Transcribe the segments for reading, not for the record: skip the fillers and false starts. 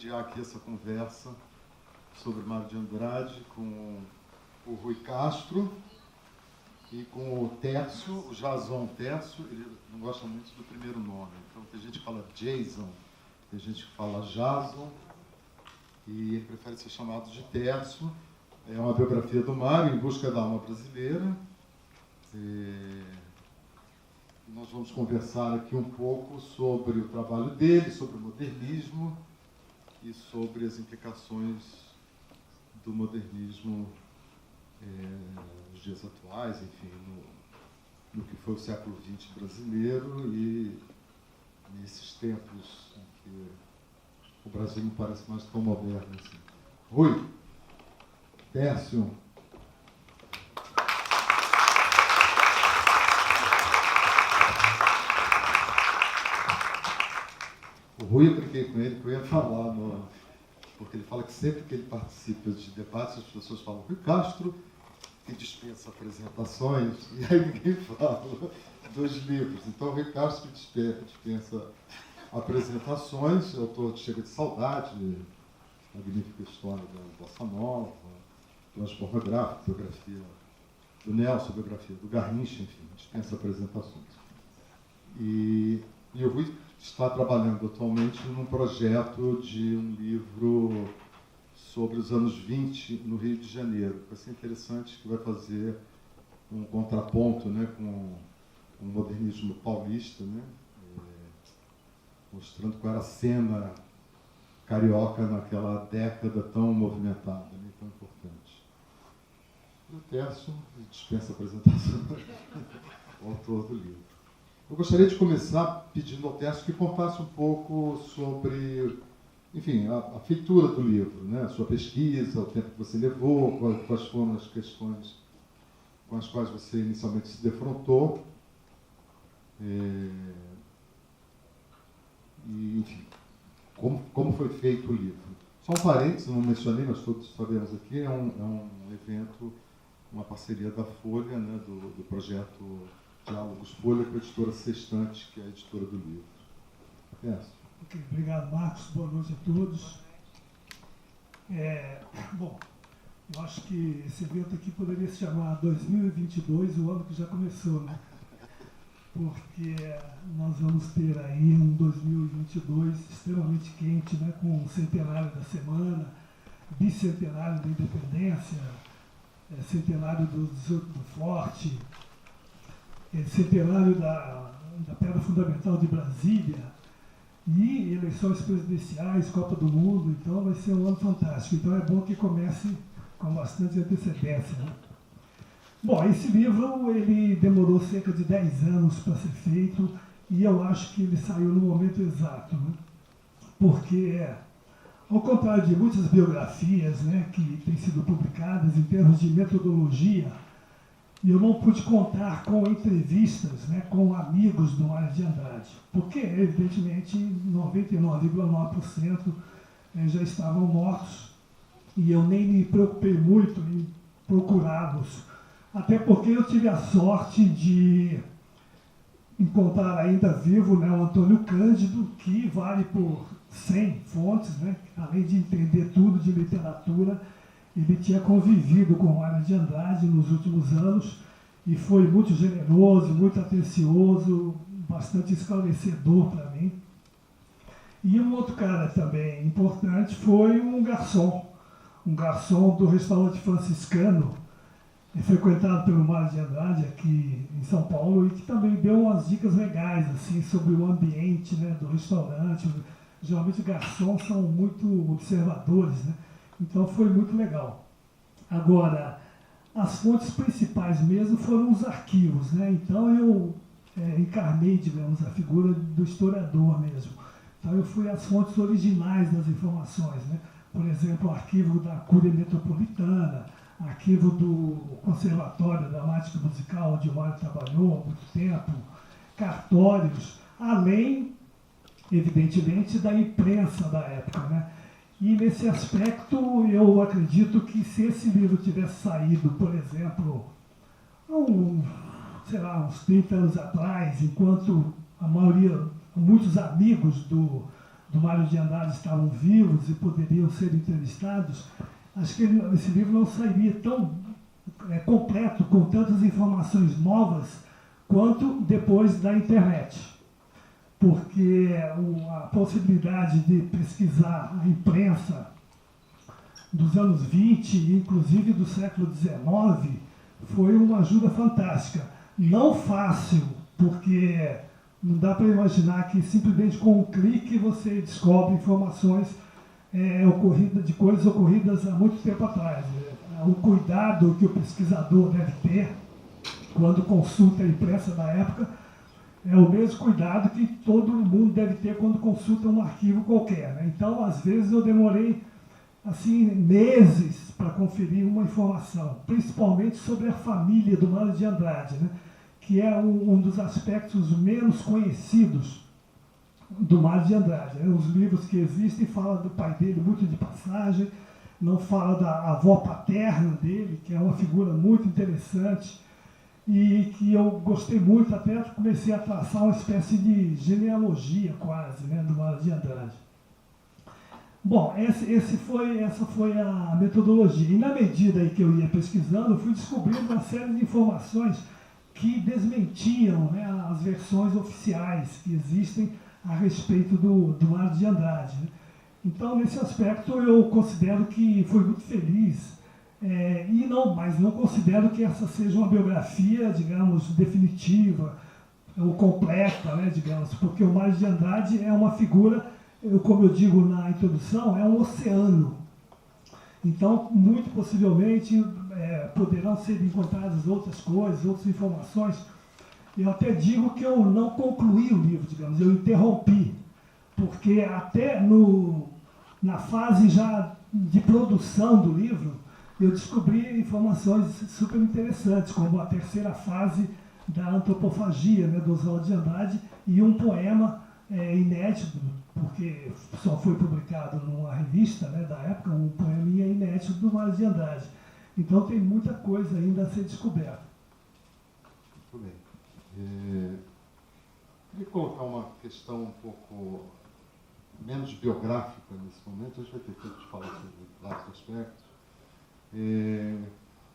prestigiar aqui essa conversa sobre Mário de Andrade com o Rui Castro e com o Tércio, o Jason Tércio. Ele não gosta muito do primeiro nome, então tem gente que fala Jason, tem gente que fala Jason, e ele prefere ser chamado de Tércio. É uma biografia do Mário, Em Busca da Alma Brasileira. E nós vamos conversar aqui um pouco sobre o trabalho dele, sobre o modernismo e sobre as implicações do modernismo nos dias atuais, enfim, no que foi o século XX brasileiro e nesses tempos em que o Brasil não parece mais tão moderno assim. Rui, Tércio. O Rui, eu brinquei com ele que eu ia falar, porque ele fala que sempre que ele participa de debates, as pessoas falam Rui Castro, que dispensa apresentações, e aí ninguém fala dos livros. Então, o Rui Castro dispensa apresentações, autor de Chega de Saudade, magnífica história da Bossa Nova, Transpornográfico, biografia do Nelson, biografia do Garrincha, enfim, dispensa apresentações. E o Rui está trabalhando atualmente num projeto de um livro sobre os anos 20 no Rio de Janeiro. Vai ser interessante, que vai fazer um contraponto, né, com o modernismo paulista, né, mostrando qual era a cena carioca naquela década tão movimentada, né, tão importante. E o Tércio dispensa a apresentação, o autor do livro. Eu gostaria de começar pedindo ao Tércio que contasse um pouco sobre, enfim, a feitura do livro, né? A sua pesquisa, o tempo que você levou, quais foram as questões com as quais você inicialmente se defrontou. E, enfim, como foi feito o livro. Só um parênteses, não mencionei, mas todos sabemos aqui, é um evento, uma parceria da Folha, né, do projeto Diálogos Folha, com a editora Sextante, que é a editora do livro. Ok, obrigado, Marcos. Boa noite a todos. Bom, eu acho que esse evento aqui poderia se chamar 2022, o ano que já começou, né? Porque nós vamos ter aí um 2022 extremamente quente, né? Com o centenário da semana, bicentenário da independência, centenário do 18 do Forte, centenário da Pedra Fundamental de Brasília e eleições presidenciais, Copa do Mundo. Então vai ser um ano fantástico. Então é bom que comece com bastante antecedência, né? Bom, esse livro ele demorou cerca de 10 anos para ser feito e eu acho que ele saiu no momento exato, né? Porque, ao contrário de muitas biografias, né, que têm sido publicadas em termos de metodologia, eu não pude contar com entrevistas, né, com amigos do Mário de Andrade, porque, evidentemente, 99,9% já estavam mortos e eu nem me preocupei muito em procurá-los, até porque eu tive a sorte de encontrar ainda vivo, né, o Antônio Cândido, que vale por 100 fontes, né, além de entender tudo de literatura. Ele tinha convivido com o Mário de Andrade nos últimos anos e foi muito generoso, muito atencioso, bastante esclarecedor para mim. E um outro cara também importante foi um garçom do restaurante franciscano, frequentado pelo Mário de Andrade aqui em São Paulo, e que também deu umas dicas legais assim, sobre o ambiente, né, do restaurante. Geralmente garçons são muito observadores, né? Então foi muito legal. Agora, as fontes principais mesmo foram os arquivos, né? Então eu encarnei, digamos, a figura do historiador mesmo. Então eu fui às fontes originais das informações, né? Por exemplo, o arquivo da Cúria Metropolitana, arquivo do Conservatório Dramático Musical, onde o Mário trabalhou há muito tempo, cartórios, além, evidentemente, da imprensa da época, né? E nesse aspecto, eu acredito que se esse livro tivesse saído, por exemplo, uns 30 anos atrás, enquanto a maioria, muitos amigos do do Mário de Andrade estavam vivos e poderiam ser entrevistados, acho que esse livro não sairia tão completo, com tantas informações novas, quanto depois da internet. Porque a possibilidade de pesquisar a imprensa dos anos 20, inclusive do século XIX, foi uma ajuda fantástica. Não fácil, porque não dá para imaginar que simplesmente com um clique você descobre informações de coisas ocorridas há muito tempo atrás. O cuidado que o pesquisador deve ter quando consulta a imprensa da época é o mesmo cuidado que todo mundo deve ter quando consulta um arquivo qualquer, né? Então, às vezes, eu demorei assim, meses para conferir uma informação, principalmente sobre a família do Mário de Andrade, né? Que é um dos aspectos menos conhecidos do Mário de Andrade. Né? Os livros que existem falam do pai dele muito de passagem, não fala da avó paterna dele, que é uma figura muito interessante, e que eu gostei muito, até comecei a traçar uma espécie de genealogia quase, né, do Mário de Andrade. Bom, essa foi a metodologia. E na medida em que eu ia pesquisando, eu fui descobrindo uma série de informações que desmentiam, né, as versões oficiais que existem a respeito do Mário de Andrade. Né? Então, nesse aspecto, eu considero que fui muito feliz. Mas não considero que essa seja uma biografia, digamos, definitiva ou completa, né, digamos, porque o Mário de Andrade é uma figura, como eu digo na introdução, é um oceano. Então, muito possivelmente, poderão ser encontradas outras coisas, outras informações. Eu até digo que eu não concluí o livro, digamos, eu interrompi, porque até na fase já de produção do livro, eu descobri informações super interessantes, como a terceira fase da antropofagia, né, do Oswald de Andrade, e um poema inédito, porque só foi publicado numa revista, né, da época, um poeminha inédito do Mário de Andrade. Então tem muita coisa ainda a ser descoberta. Muito bem. Queria colocar uma questão um pouco menos biográfica nesse momento. Hoje vai ter tempo de falar sobre vários aspectos.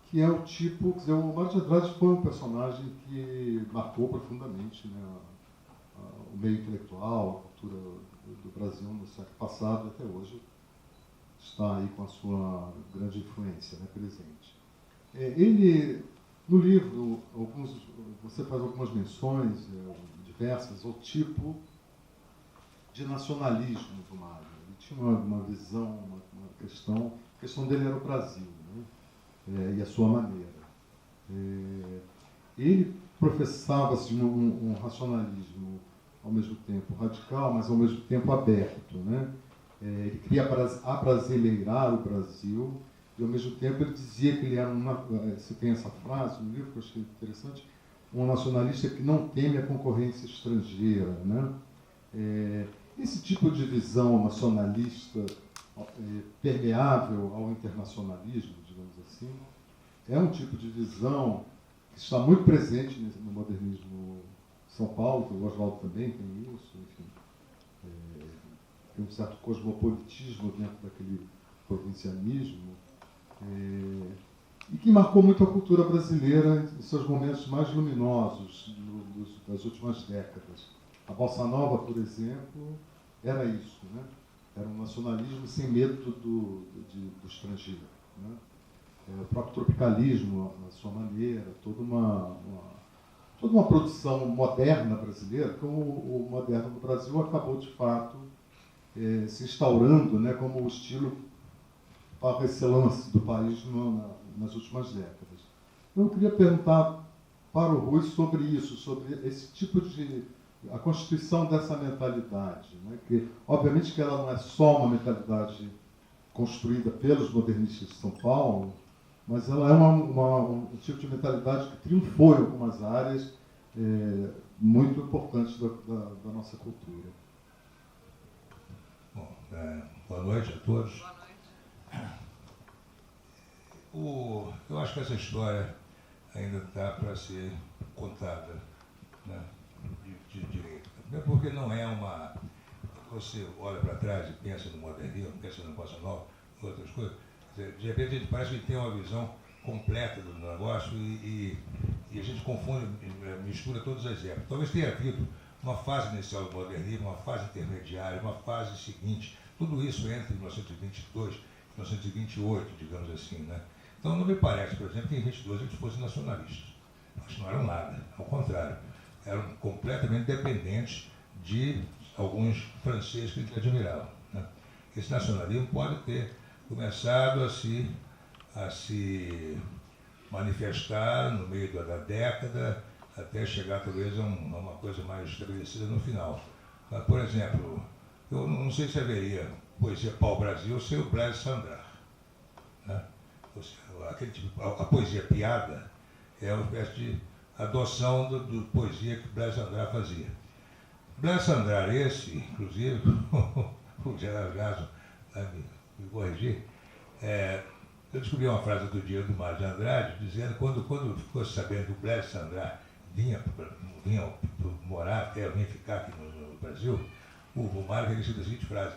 Que é o tipo, quer dizer, o Mário de Andrade foi um personagem que marcou profundamente, né, o meio intelectual, a cultura do Brasil no século passado e até hoje está aí com a sua grande influência, né, presente. Ele, no livro, você faz algumas menções diversas ao tipo de nacionalismo do Mário. Ele tinha uma visão, uma questão, a questão dele era o Brasil, né, e a sua maneira. Ele professava-se um racionalismo ao mesmo tempo radical, mas ao mesmo tempo aberto, né? Ele queria abrasileirar o Brasil e, ao mesmo tempo, ele dizia que ele era você tem essa frase no livro que eu achei interessante, um nacionalista que não teme a concorrência estrangeira, né? Esse tipo de visão nacionalista permeável ao internacionalismo, digamos assim, é um tipo de visão que está muito presente no modernismo São Paulo, que o Oswaldo também tem isso, enfim. Tem um certo cosmopolitismo dentro daquele provincianismo, e que marcou muito a cultura brasileira em seus momentos mais luminosos das últimas décadas. A Bossa Nova, por exemplo, era isso, né? Era um nacionalismo sem medo do estrangeiro, né? O próprio tropicalismo, na sua maneira, toda uma produção moderna brasileira, que o moderno do Brasil acabou, de fato, se instaurando, né, como o estilo par excellence do país nas últimas décadas. Então, eu queria perguntar para o Rui sobre isso, sobre esse tipo a constituição dessa mentalidade, né, que, obviamente, que ela não é só uma mentalidade construída pelos modernistas de São Paulo, mas ela é um tipo de mentalidade que triunfou em algumas áreas muito importantes da nossa cultura. Bom, boa noite a todos. Eu acho que essa história ainda está para ser contada, né, de direito. Porque não é você olha para trás e pensa no modernismo, pensa no bossa nova, outras coisas, de repente a gente parece que tem uma visão completa do negócio e a gente confunde, mistura todas as épocas. Talvez tenha havido uma fase inicial do modernismo, uma fase intermediária, uma fase seguinte, tudo isso entre 1922 e 1928, digamos assim, né? Então não me parece, por exemplo, que em 22 eles fossem nacionalistas. Acho que não eram nada, ao contrário, eram completamente dependentes de alguns franceses que eles admiravam, né? Esse nacionalismo pode ter começado a se manifestar no meio da década, até chegar talvez a uma coisa mais estabelecida no final. Mas, por exemplo, eu não sei se haveria poesia pau-brasil sem o Blaise Cendrars, né? Aquele tipo, a poesia piada é uma espécie de adoção do poesia que Blaise Cendrars fazia. Blaise Cendrars, esse, inclusive, o Gerardo Gasso me corrigir, eu descobri uma frase do dia do Mário de Andrade, dizendo que quando ficou sabendo que o Blaise Cendrars vinha morar, vinha ficar aqui no Brasil, o Mário registrou a seguinte frase: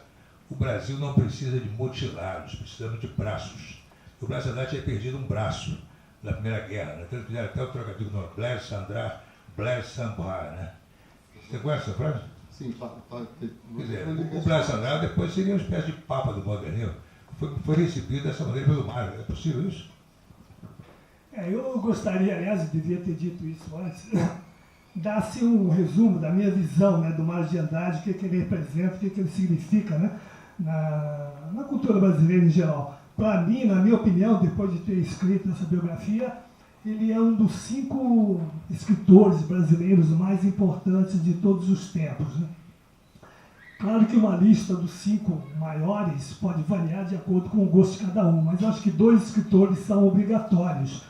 o Brasil não precisa de mutilados, precisamos de braços. O Blaise Cendrars tinha perdido um braço na Primeira Guerra, né? Então eles fizeram até o trocadilho do nome, Blaise Cendrars, Blaise Cendrars, né? Você conhece essa frase? Sim, Quer dizer, o Blaise Cendrars depois seria uma espécie de papa do modernismo. Foi recebido dessa maneira pelo Mário. É possível isso? Eu gostaria, aliás, eu devia ter dito isso antes, dar-se um resumo da minha visão, né, do Mário de Andrade, o que ele representa, o que ele significa, né, na cultura brasileira em geral. Para mim, na minha opinião, depois de ter escrito essa biografia, ele é um dos 5 escritores brasileiros mais importantes de todos os tempos, né? Claro que uma lista dos 5 maiores pode variar de acordo com o gosto de cada um, mas eu acho que 2 escritores são obrigatórios.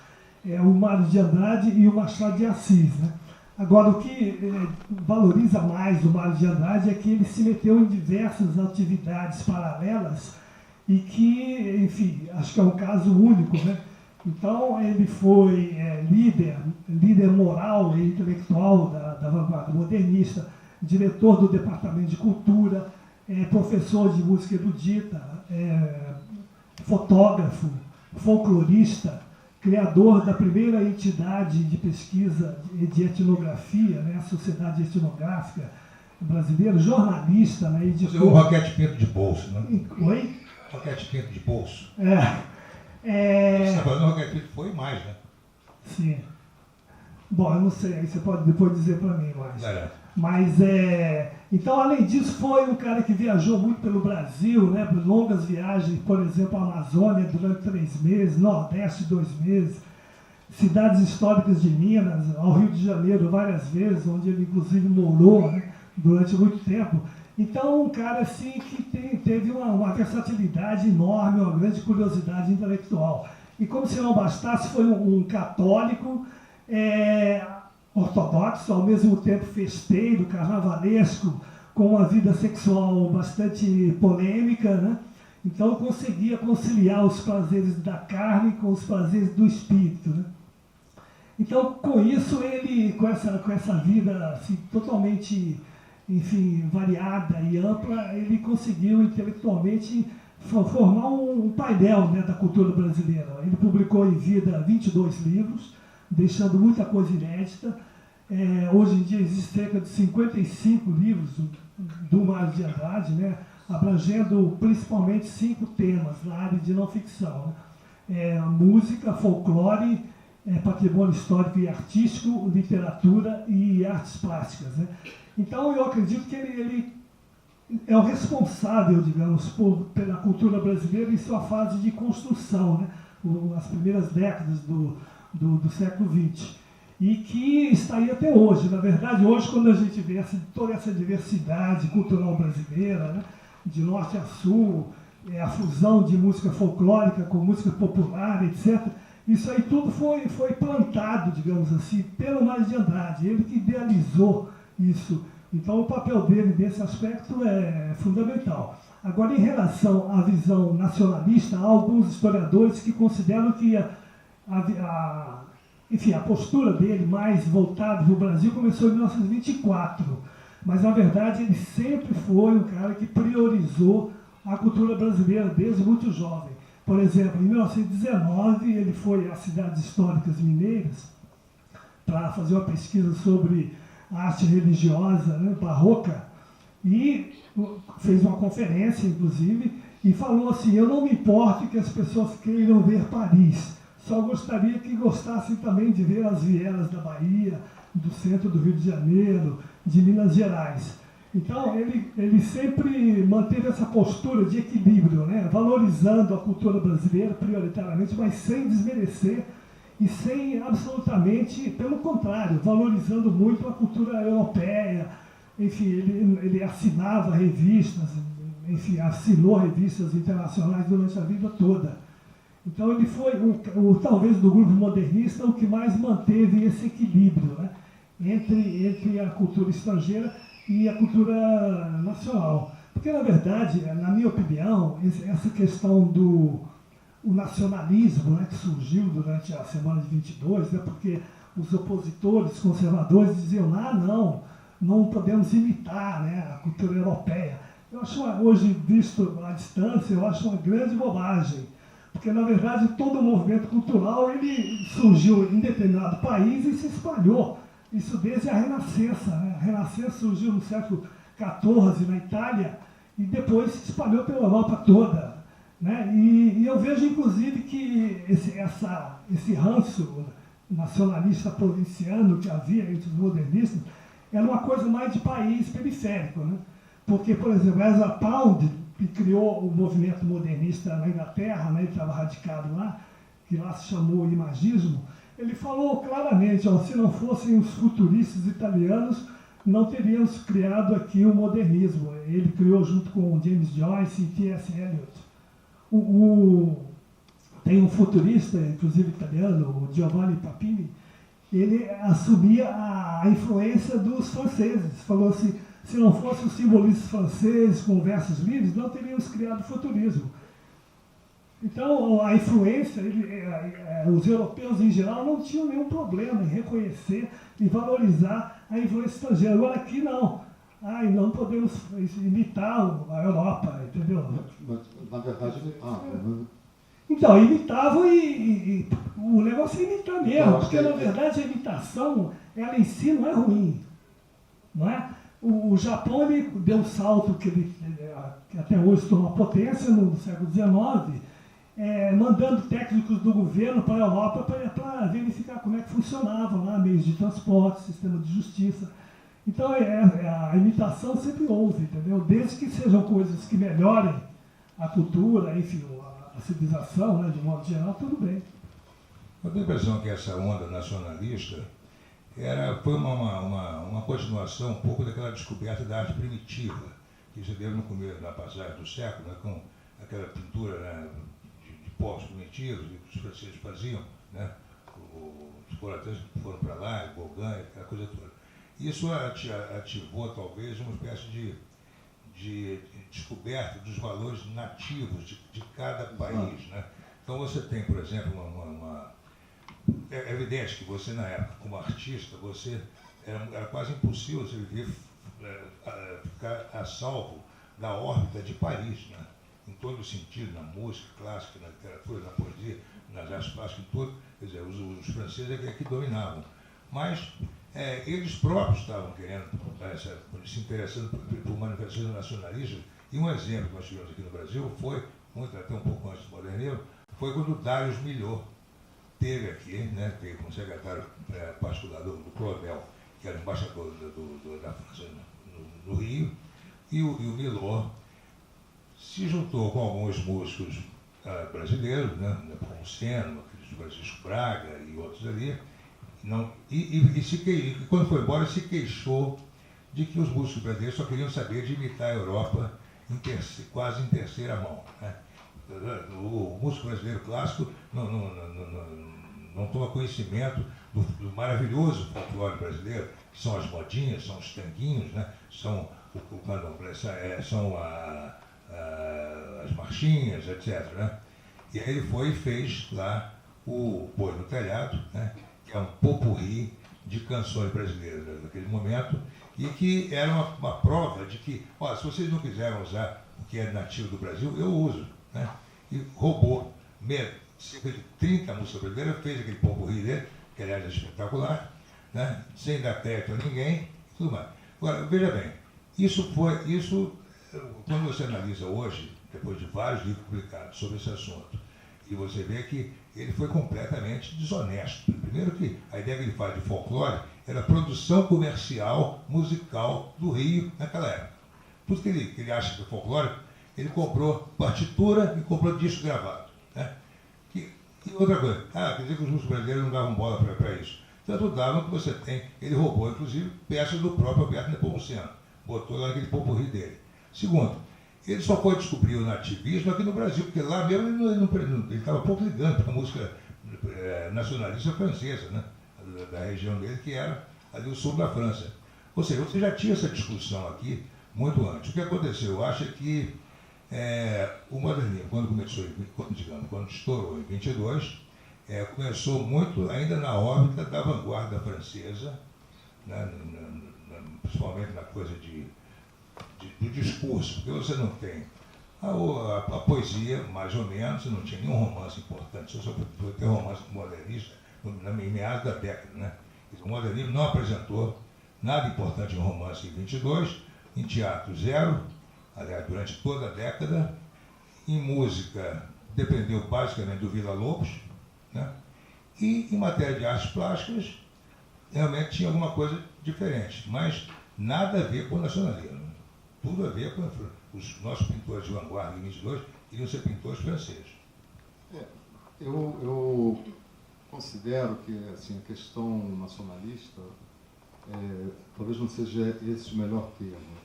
O Mário de Andrade e o Machado de Assis, né? Agora, o que valoriza mais o Mário de Andrade é que ele se meteu em diversas atividades paralelas e que, enfim, acho que é um caso único, né? Então, ele foi líder moral e intelectual da vanguarda modernista, diretor do Departamento de Cultura, professor de música erudita, fotógrafo, folclorista, criador da primeira entidade de pesquisa de etnografia, né, a Sociedade Etnográfica Brasileira, jornalista, né, editor... O Roquete Pinto de bolso, né? Oi? Roquete Pinto de bolso. Você está falando do Roquete Pinto, foi mais, né? Sim. Bom, eu não sei, aí você pode depois dizer para mim mais. Mas, então, além disso, foi um cara que viajou muito pelo Brasil, né, por longas viagens, por exemplo, a Amazônia durante 3 meses, Nordeste 2 meses, cidades históricas de Minas, ao Rio de Janeiro várias vezes, onde ele inclusive morou, né, durante muito tempo. Então, um cara assim que teve uma versatilidade enorme, uma grande curiosidade intelectual. E como se não bastasse, foi um católico, ortodoxo, ao mesmo tempo festeiro, carnavalesco, com uma vida sexual bastante polêmica, né? Então conseguia conciliar os prazeres da carne com os prazeres do espírito, né? Então, com isso, ele, com essa vida assim, totalmente, enfim, variada e ampla, ele conseguiu intelectualmente formar um painel, né, da cultura brasileira. Ele publicou em vida 22 livros, deixando muita coisa inédita. Hoje em dia existem cerca de 55 livros do Mário de Andrade, né, abrangendo principalmente 5 temas na área de não ficção, né? Música, folclore, patrimônio histórico e artístico, literatura e artes plásticas, né? Então eu acredito que ele é o responsável, digamos, pela cultura brasileira em sua fase de construção, né? As primeiras décadas do século XX, e que está aí até hoje. Na verdade, hoje, quando a gente vê toda essa diversidade cultural brasileira, né, de norte a sul, a fusão de música folclórica com música popular, etc., isso aí tudo foi plantado, digamos assim, pelo Mário de Andrade, ele que idealizou isso. Então, o papel dele nesse aspecto é fundamental. Agora, em relação à visão nacionalista, há alguns historiadores que consideram que enfim, a postura dele mais voltada para o Brasil começou em 1924, Mas, na verdade, ele sempre foi um cara que priorizou a cultura brasileira desde muito jovem. Por exemplo, em 1919, ele foi às cidades históricas mineiras para fazer uma pesquisa sobre a arte religiosa, né, barroca, e fez uma conferência, inclusive, e falou assim: eu não me importo que as pessoas queiram ver Paris, só gostaria que gostassem também de ver as vielas da Bahia, do centro do Rio de Janeiro, de Minas Gerais. Então, ele sempre manteve essa postura de equilíbrio, né? Valorizando a cultura brasileira prioritariamente, mas sem desmerecer e sem absolutamente, pelo contrário, valorizando muito a cultura europeia. Enfim, ele assinava revistas, enfim, assinou revistas internacionais durante a vida toda. Então, ele foi, talvez, do grupo modernista, o que mais manteve esse equilíbrio, né? entre a cultura estrangeira e a cultura nacional. Porque, na verdade, na minha opinião, essa questão do nacionalismo, né, que surgiu durante a semana de 22, né, porque os opositores conservadores diziam: não podemos imitar, né, a cultura europeia. Eu acho, hoje, visto à distância, eu acho uma grande bobagem. Porque, na verdade, todo o movimento cultural ele surgiu em determinado país e se espalhou. Isso desde a Renascença, né? A Renascença surgiu no século XIV na Itália e depois se espalhou pela Europa toda, né? E eu vejo, inclusive, que esse ranço nacionalista provinciano que havia entre os modernistas era uma coisa mais de país periférico, né? Porque, por exemplo, Ezra Pound, que criou o movimento modernista na Inglaterra, né? Ele estava radicado lá, que lá se chamou imagismo. Ele falou claramente: se não fossem os futuristas italianos, não teríamos criado aqui o modernismo. Ele criou junto com James Joyce e T.S. Eliot. Tem um futurista, inclusive italiano, o Giovanni Papini, ele assumia a influência dos franceses. Falou assim: se não fossem os simbolistas franceses com versos livres, não teríamos criado o futurismo. Então, a influência, os europeus em geral não tinham nenhum problema em reconhecer e valorizar a influência estrangeira. Agora aqui não. Não podemos imitar a Europa, entendeu? Mas na verdade, imitavam. Então, imitavam e o negócio é imitar mesmo, Então, porque na verdade a imitação, ela em si não é ruim. Não é? O Japão ele deu um salto que até hoje tornou uma potência no século XIX, mandando técnicos do governo para a Europa para verificar como é que funcionava lá, meios de transporte, sistema de justiça. Então, a imitação sempre houve, entendeu? Desde que sejam coisas que melhorem a cultura, enfim, a civilização, né, de modo geral, tudo bem. Eu tenho a impressão que essa onda nacionalista foi uma continuação um pouco daquela descoberta da arte primitiva, que se deu no começo, na passagem do século, né, com aquela pintura, né, de povos primitivos que os franceses faziam, né, os exploradores que foram para lá, Gauguin, aquela coisa toda. Isso ativou, talvez, uma espécie de descoberta dos valores nativos de cada país, né? Então, você tem, por exemplo, é evidente que você, na época, como artista, era quase impossível você ficar a salvo da órbita de Paris, né? Em todo o sentido, na música clássica, na literatura, na poesia, nas artes plásticas, em tudo. Quer dizer, os franceses é que dominavam. Mas eles próprios estavam querendo, se interessando por manifestações nacionalistas. E um exemplo que nós tivemos aqui no Brasil foi, até um pouco antes do modernismo, foi quando o Darius Milhaud teve aqui, né, veio como secretário particular do Claudel, que era embaixador da França no Rio, e o Milhaud se juntou com alguns músicos brasileiros, né, Ponceno, Francisco Braga e outros ali, e quando foi embora se queixou de que os músicos brasileiros só queriam saber de imitar a Europa quase em terceira mão, né? O músico brasileiro clássico não toma conhecimento do maravilhoso folclore brasileiro, que são as modinhas, são os tanguinhos, né? São as marchinhas, etc. Né? E aí ele foi e fez lá o Boi no Telhado, né? Que é um popurrí de canções brasileiras daquele momento, e que era uma prova de que, ó, se vocês não quiserem usar o que é nativo do Brasil, eu uso, né? E roubou cerca de 30 músicas brasileiras, fez aquele pot-pourri dele, que aliás é espetacular, né? Sem dar crédito a ninguém, e tudo mais. Agora, veja bem, quando você analisa hoje, depois de vários livros publicados sobre esse assunto, e você vê que ele foi completamente desonesto. Primeiro que a ideia que ele faz de folclore era a produção comercial, musical do Rio naquela época. Tudo que ele acha que é folclore, ele comprou partitura e comprou disco gravado. Né? E outra coisa, quer dizer que os músicos brasileiros não davam bola para isso. Tanto davam que você tem, ele roubou, inclusive, peças do próprio Alberto Nepomuceno. Botou lá naquele pot-pourri dele. Segundo, ele só foi descobrir o nativismo aqui no Brasil, porque lá mesmo ele estava pouco ligando para a música nacionalista francesa, né? Da região dele, que era ali o sul da França. Ou seja, você já tinha essa discussão aqui muito antes. O que aconteceu? Eu acho que o modernismo, quando estourou em 22, começou muito ainda na órbita da vanguarda francesa, né? Principalmente na coisa do discurso, porque você não tem a poesia, mais ou menos, você não tinha nenhum romance importante, você só foi ter romance modernista em meados da década. Né? O modernismo não apresentou nada importante em romance em 22, em teatro zero, aliás, durante toda a década, em música dependeu basicamente do Villa-Lobos, né? E em matéria de artes plásticas, realmente tinha alguma coisa diferente, mas nada a ver com o nacionalismo. Tudo a ver com os nossos pintores de vanguarda em 22 iriam ser pintores franceses. Eu considero que assim, a questão nacionalista talvez não seja esse o melhor termo.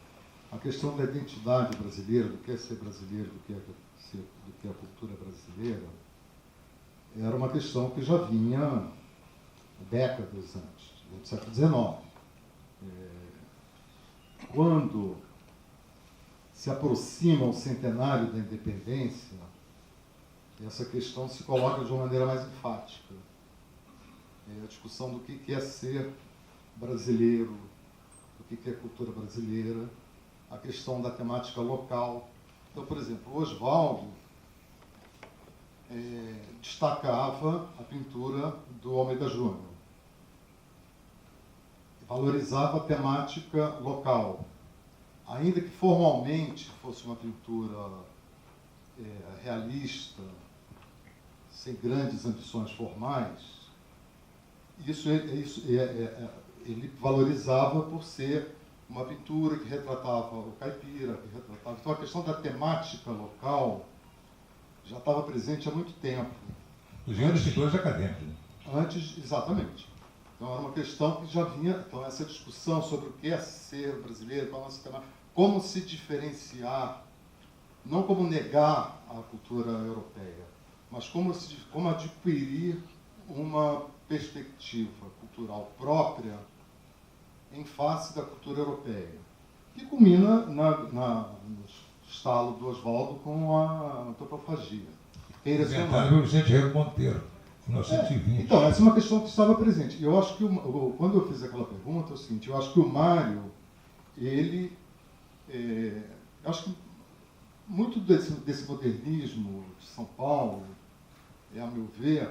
A questão da identidade brasileira, do que é ser brasileiro, do que é a cultura brasileira, era uma questão que já vinha décadas antes, do século XIX. Quando se aproxima o centenário da independência, essa questão se coloca de uma maneira mais enfática. A discussão do que é ser brasileiro, do que é cultura brasileira, a questão da temática local. Então, por exemplo, o Oswaldo destacava a pintura do Almeida Júnior, valorizava a temática local. Ainda que formalmente fosse uma pintura realista, sem grandes ambições formais, ele valorizava por ser uma pintura que retratava o caipira, que retratava... Então a questão da temática local já estava presente há muito tempo. Os grandes pintores acadêmicos. Antes, exatamente. Então era uma questão que já vinha, então essa discussão sobre o que é ser brasileiro, qual é o nosso tema, como se diferenciar, não como negar a cultura europeia, mas como adquirir uma perspectiva cultural própria em face da cultura europeia, que culmina no estalo do Oswaldo com a antropofagia. Inventado pelo Vicente Reis Monteiro, em 1920. Então, essa é uma questão que estava presente. Eu acho que, quando eu fiz aquela pergunta, é o seguinte, eu acho que o Mário, eu acho que muito desse modernismo de São Paulo, a meu ver,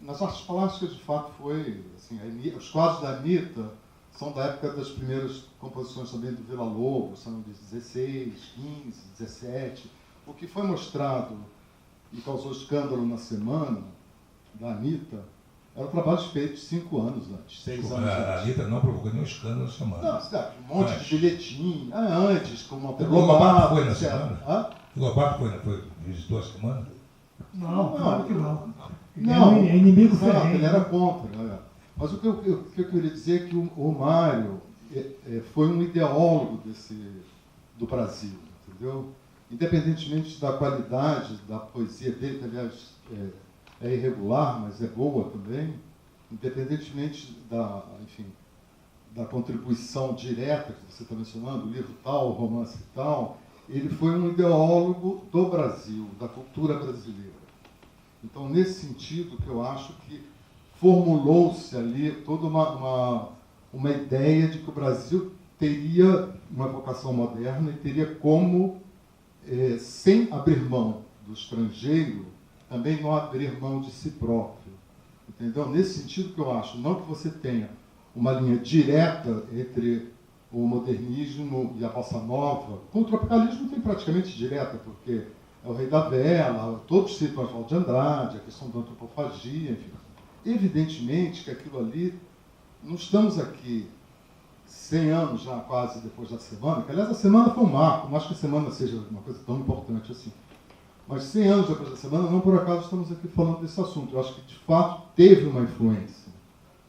nas artes plásticas, de fato, foi... Assim, os quadros da Anitta são da época das primeiras composições também do Villa-Lobos, são de 16, 15, 17. O que foi mostrado e causou escândalo na semana da Anitta eram trabalhos feitos 5 anos antes, 6 anos antes. A Anitta não provocou nenhum escândalo na semana. Não, um monte de bilhetinho. Antes, como uma O Lobato foi na semana? O Lobato visitou a semana? Não, claro que não. Não, é inimigo ferrenho. Ele era contra. Mas o que eu queria dizer é que o Mário foi um ideólogo do Brasil, entendeu? Independentemente da qualidade da poesia dele, que aliás é irregular, mas é boa também, independentemente da contribuição direta que você está mencionando, o livro tal, o romance tal, ele foi um ideólogo do Brasil, da cultura brasileira. Então, nesse sentido, que eu acho que formulou-se ali toda uma ideia de que o Brasil teria uma vocação moderna e teria como, sem abrir mão do estrangeiro, também não abrir mão de si próprio. Entendeu? Nesse sentido que eu acho, não que você tenha uma linha direta entre o modernismo e a bossa nova. Com o tropicalismo tem praticamente direta, porque é o Rei da Vela, todos citam Oswald de Andrade, a questão da antropofagia, enfim. Evidentemente que aquilo ali, não estamos aqui 100 anos já quase depois da semana, que aliás a semana foi um marco, não acho que a semana seja uma coisa tão importante assim. Mas 100 anos depois da semana, não por acaso estamos aqui falando desse assunto. Eu acho que de fato teve uma influência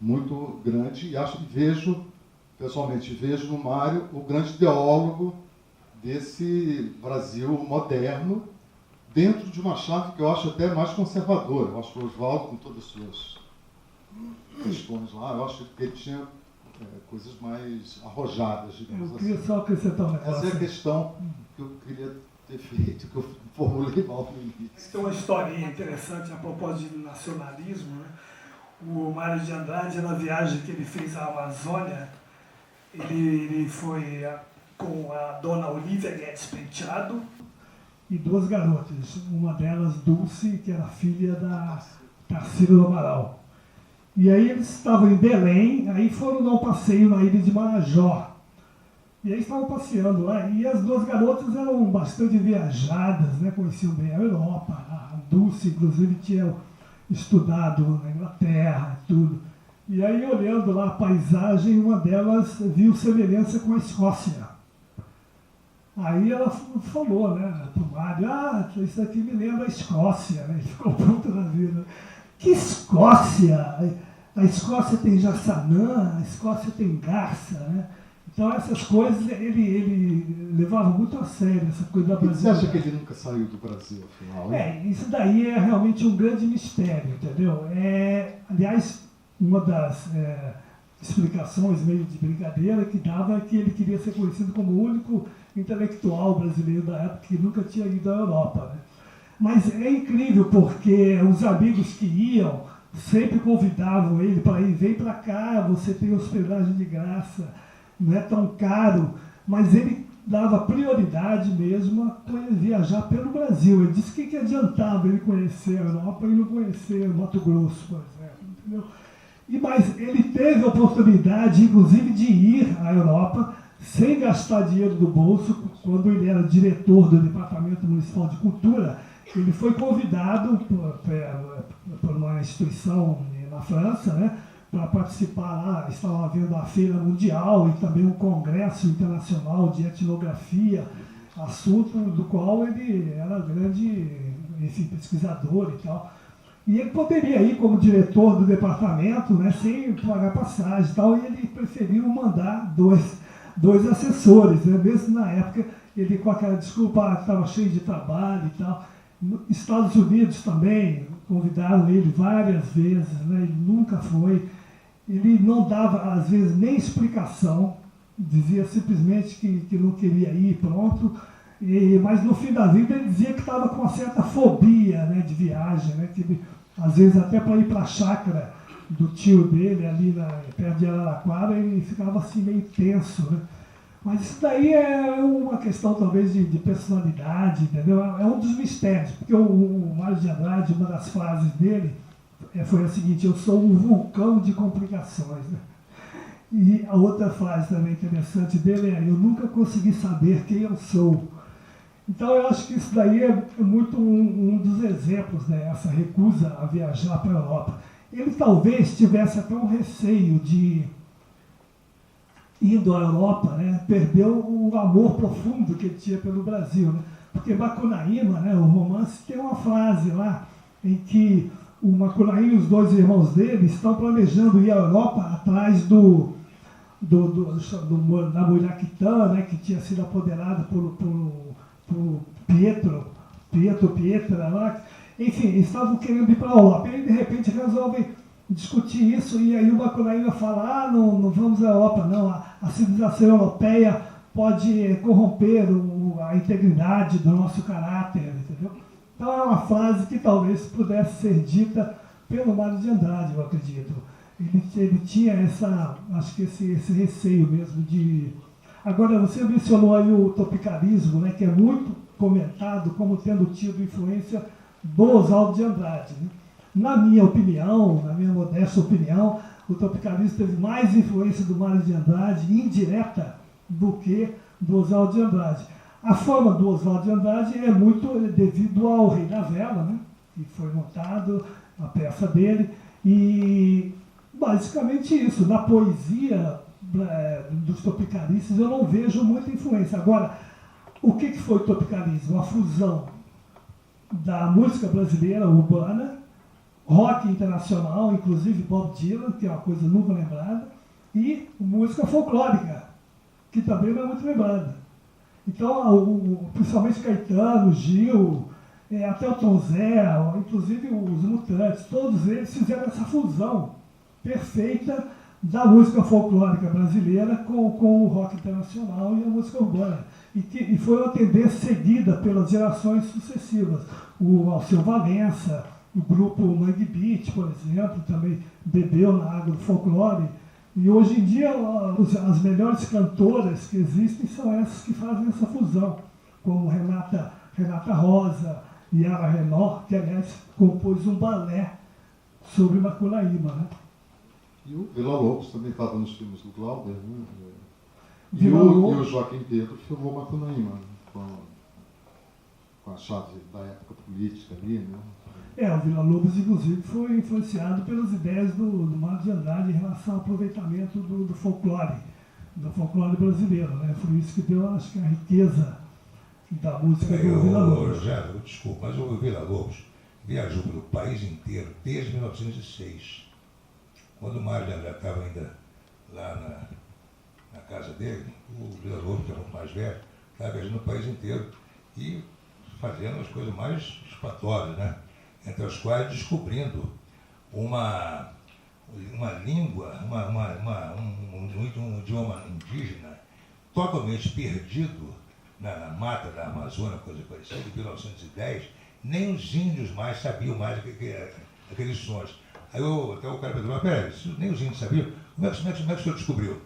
muito grande e acho que pessoalmente vejo no Mário o grande ideólogo desse Brasil moderno, dentro de uma chave que eu acho até mais conservadora. Eu acho que o Oswaldo, com todas as suas questões lá, eu acho que ele tinha coisas mais arrojadas, digamos assim. Eu queria só acrescentar um negócio. Essa é a questão que eu queria ter feito, que eu formulei mal no início. Tem uma historinha interessante a propósito de nacionalismo, né? O Mário de Andrade, na viagem que ele fez à Amazônia, ele foi com a dona Olívia Guedes Penteado e duas garotas, uma delas Dulce, que era filha da Tarsila do Amaral. E aí eles estavam em Belém, aí foram dar um passeio na ilha de Marajó. E aí estavam passeando lá, e as duas garotas eram bastante viajadas, né? Conheciam bem a Europa. A Dulce, inclusive, tinha estudado na Inglaterra e tudo. E aí, olhando lá a paisagem, uma delas viu semelhança com a Escócia. Aí ela falou, né, pro Mário, isso aqui me lembra a Escócia, né? Ele ficou puto na vida. Que Escócia? A Escócia tem Jaçanã, a Escócia tem garça, né? Então essas coisas ele levava muito a sério, essa coisa da Brasil. Você acha que ele nunca saiu do Brasil, afinal? Isso daí é realmente um grande mistério, entendeu? Aliás, uma das explicações meio de brincadeira que dava é que ele queria ser conhecido como o único intelectual brasileiro da época que nunca tinha ido à Europa, né? Mas é incrível porque os amigos que iam sempre convidavam ele para ir, vem para cá, você tem hospedagem de graça, não é tão caro, mas ele dava prioridade mesmo a viajar pelo Brasil. Ele disse que adiantava ele conhecer a Europa e não conhecer Mato Grosso, por exemplo, entendeu? Mas ele teve a oportunidade, inclusive, de ir à Europa sem gastar dinheiro do bolso. Quando ele era diretor do Departamento Municipal de Cultura, ele foi convidado por uma instituição na França, né, para participar lá. Estava havendo a Feira Mundial e também um congresso internacional de etnografia, assunto do qual ele era grande, enfim, pesquisador e tal. E ele poderia ir como diretor do departamento, né, sem pagar passagem e tal, e ele preferiu mandar dois assessores, né, mesmo na época, ele com aquela desculpa, estava cheio de trabalho e tal. Nos Estados Unidos também convidaram ele várias vezes, né, ele nunca foi. Ele não dava, às vezes, nem explicação, dizia simplesmente que não queria ir, pronto. Mas no fim da vida ele dizia que estava com uma certa fobia, né, de viagem, né, que às vezes até para ir para a chácara do tio dele, ali perto de Araraquara, ele ficava assim meio tenso, né. Mas isso daí é uma questão talvez de personalidade, entendeu? É um dos mistérios, porque o Mário de Andrade, uma das frases dele foi a seguinte: eu sou um vulcão de complicações, né? E a outra frase também interessante dele é: eu nunca consegui saber quem eu sou. Então eu acho que isso daí é muito um dos exemplos, né? Essa recusa a viajar para a Europa. Ele talvez tivesse até um receio de, indo à Europa, né, perdeu o amor profundo que ele tinha pelo Brasil, né? Porque Macunaíma, né, o romance, tem uma frase lá em que o Macunaíma e os dois irmãos dele estão planejando ir à Europa atrás da mulher Quitã, né, que tinha sido apoderada por Pietra lá. Enfim, estavam querendo ir para a Europa. E aí, de repente, resolvem discutir isso, e aí o Macunaíma fala: não vamos à Europa, não. A civilização europeia pode corromper a integridade do nosso caráter, entendeu? Então é uma frase que talvez pudesse ser dita pelo Mário de Andrade, eu acredito. ele tinha acho que esse receio mesmo de... Agora, você mencionou aí o tropicalismo, né, que é muito comentado como tendo tido influência do Oswaldo de Andrade. Né? Na minha opinião, na minha modesta opinião, o tropicalismo teve mais influência do Mário de Andrade, indireta, do que do Oswaldo de Andrade. A forma do Oswaldo de Andrade é muito devido ao Rei da Vela, né? Que foi montado, a peça dele, e basicamente isso. Na poesia dos tropicalistas eu não vejo muita influência. Agora, o que foi o tropicalismo? A fusão da música brasileira urbana, rock internacional, inclusive Bob Dylan, que é uma coisa nunca lembrada, e música folclórica, que também não é muito lembrada. Então, principalmente Caetano, Gil, até o Tom Zé, inclusive os Mutantes, todos eles fizeram essa fusão perfeita da música folclórica brasileira com o rock internacional e a música urbana. E foi uma tendência seguida pelas gerações sucessivas. O Alceu Valença, o grupo Mangue Beat, por exemplo, também bebeu na água do folclore. E hoje em dia, as melhores cantoras que existem são essas que fazem essa fusão, como Renata Rosa, Yara Renault, que, aliás, compôs um balé sobre Macunaíma. Né? E o Villa-Lobos também estava nos filmes do Glauber, né? E o Joaquim Pedro filmou Macunaíma, com a chave da época política ali, né? O Villa-Lobos, inclusive, foi influenciado pelas ideias do Mário de Andrade em relação ao aproveitamento do folclore brasileiro. Né? Foi isso que deu, acho que, a riqueza da música do Villa-Lobos. Desculpa, mas o Villa-Lobos viajou pelo país inteiro desde 1906. Quando o Mário de Andrade estava ainda lá na casa dele, o Villa-Lobos, que era muito mais velho, estava viajando no país inteiro e fazendo as coisas mais espantosas, né? Entre as quais descobrindo uma língua, um idioma indígena totalmente perdido na mata da Amazônia, coisa parecida, em 1910, nem os índios mais sabiam mais aqueles sons. Aí até o cara perguntou, mas peraí, nem os índios sabiam, como é que o senhor descobriu?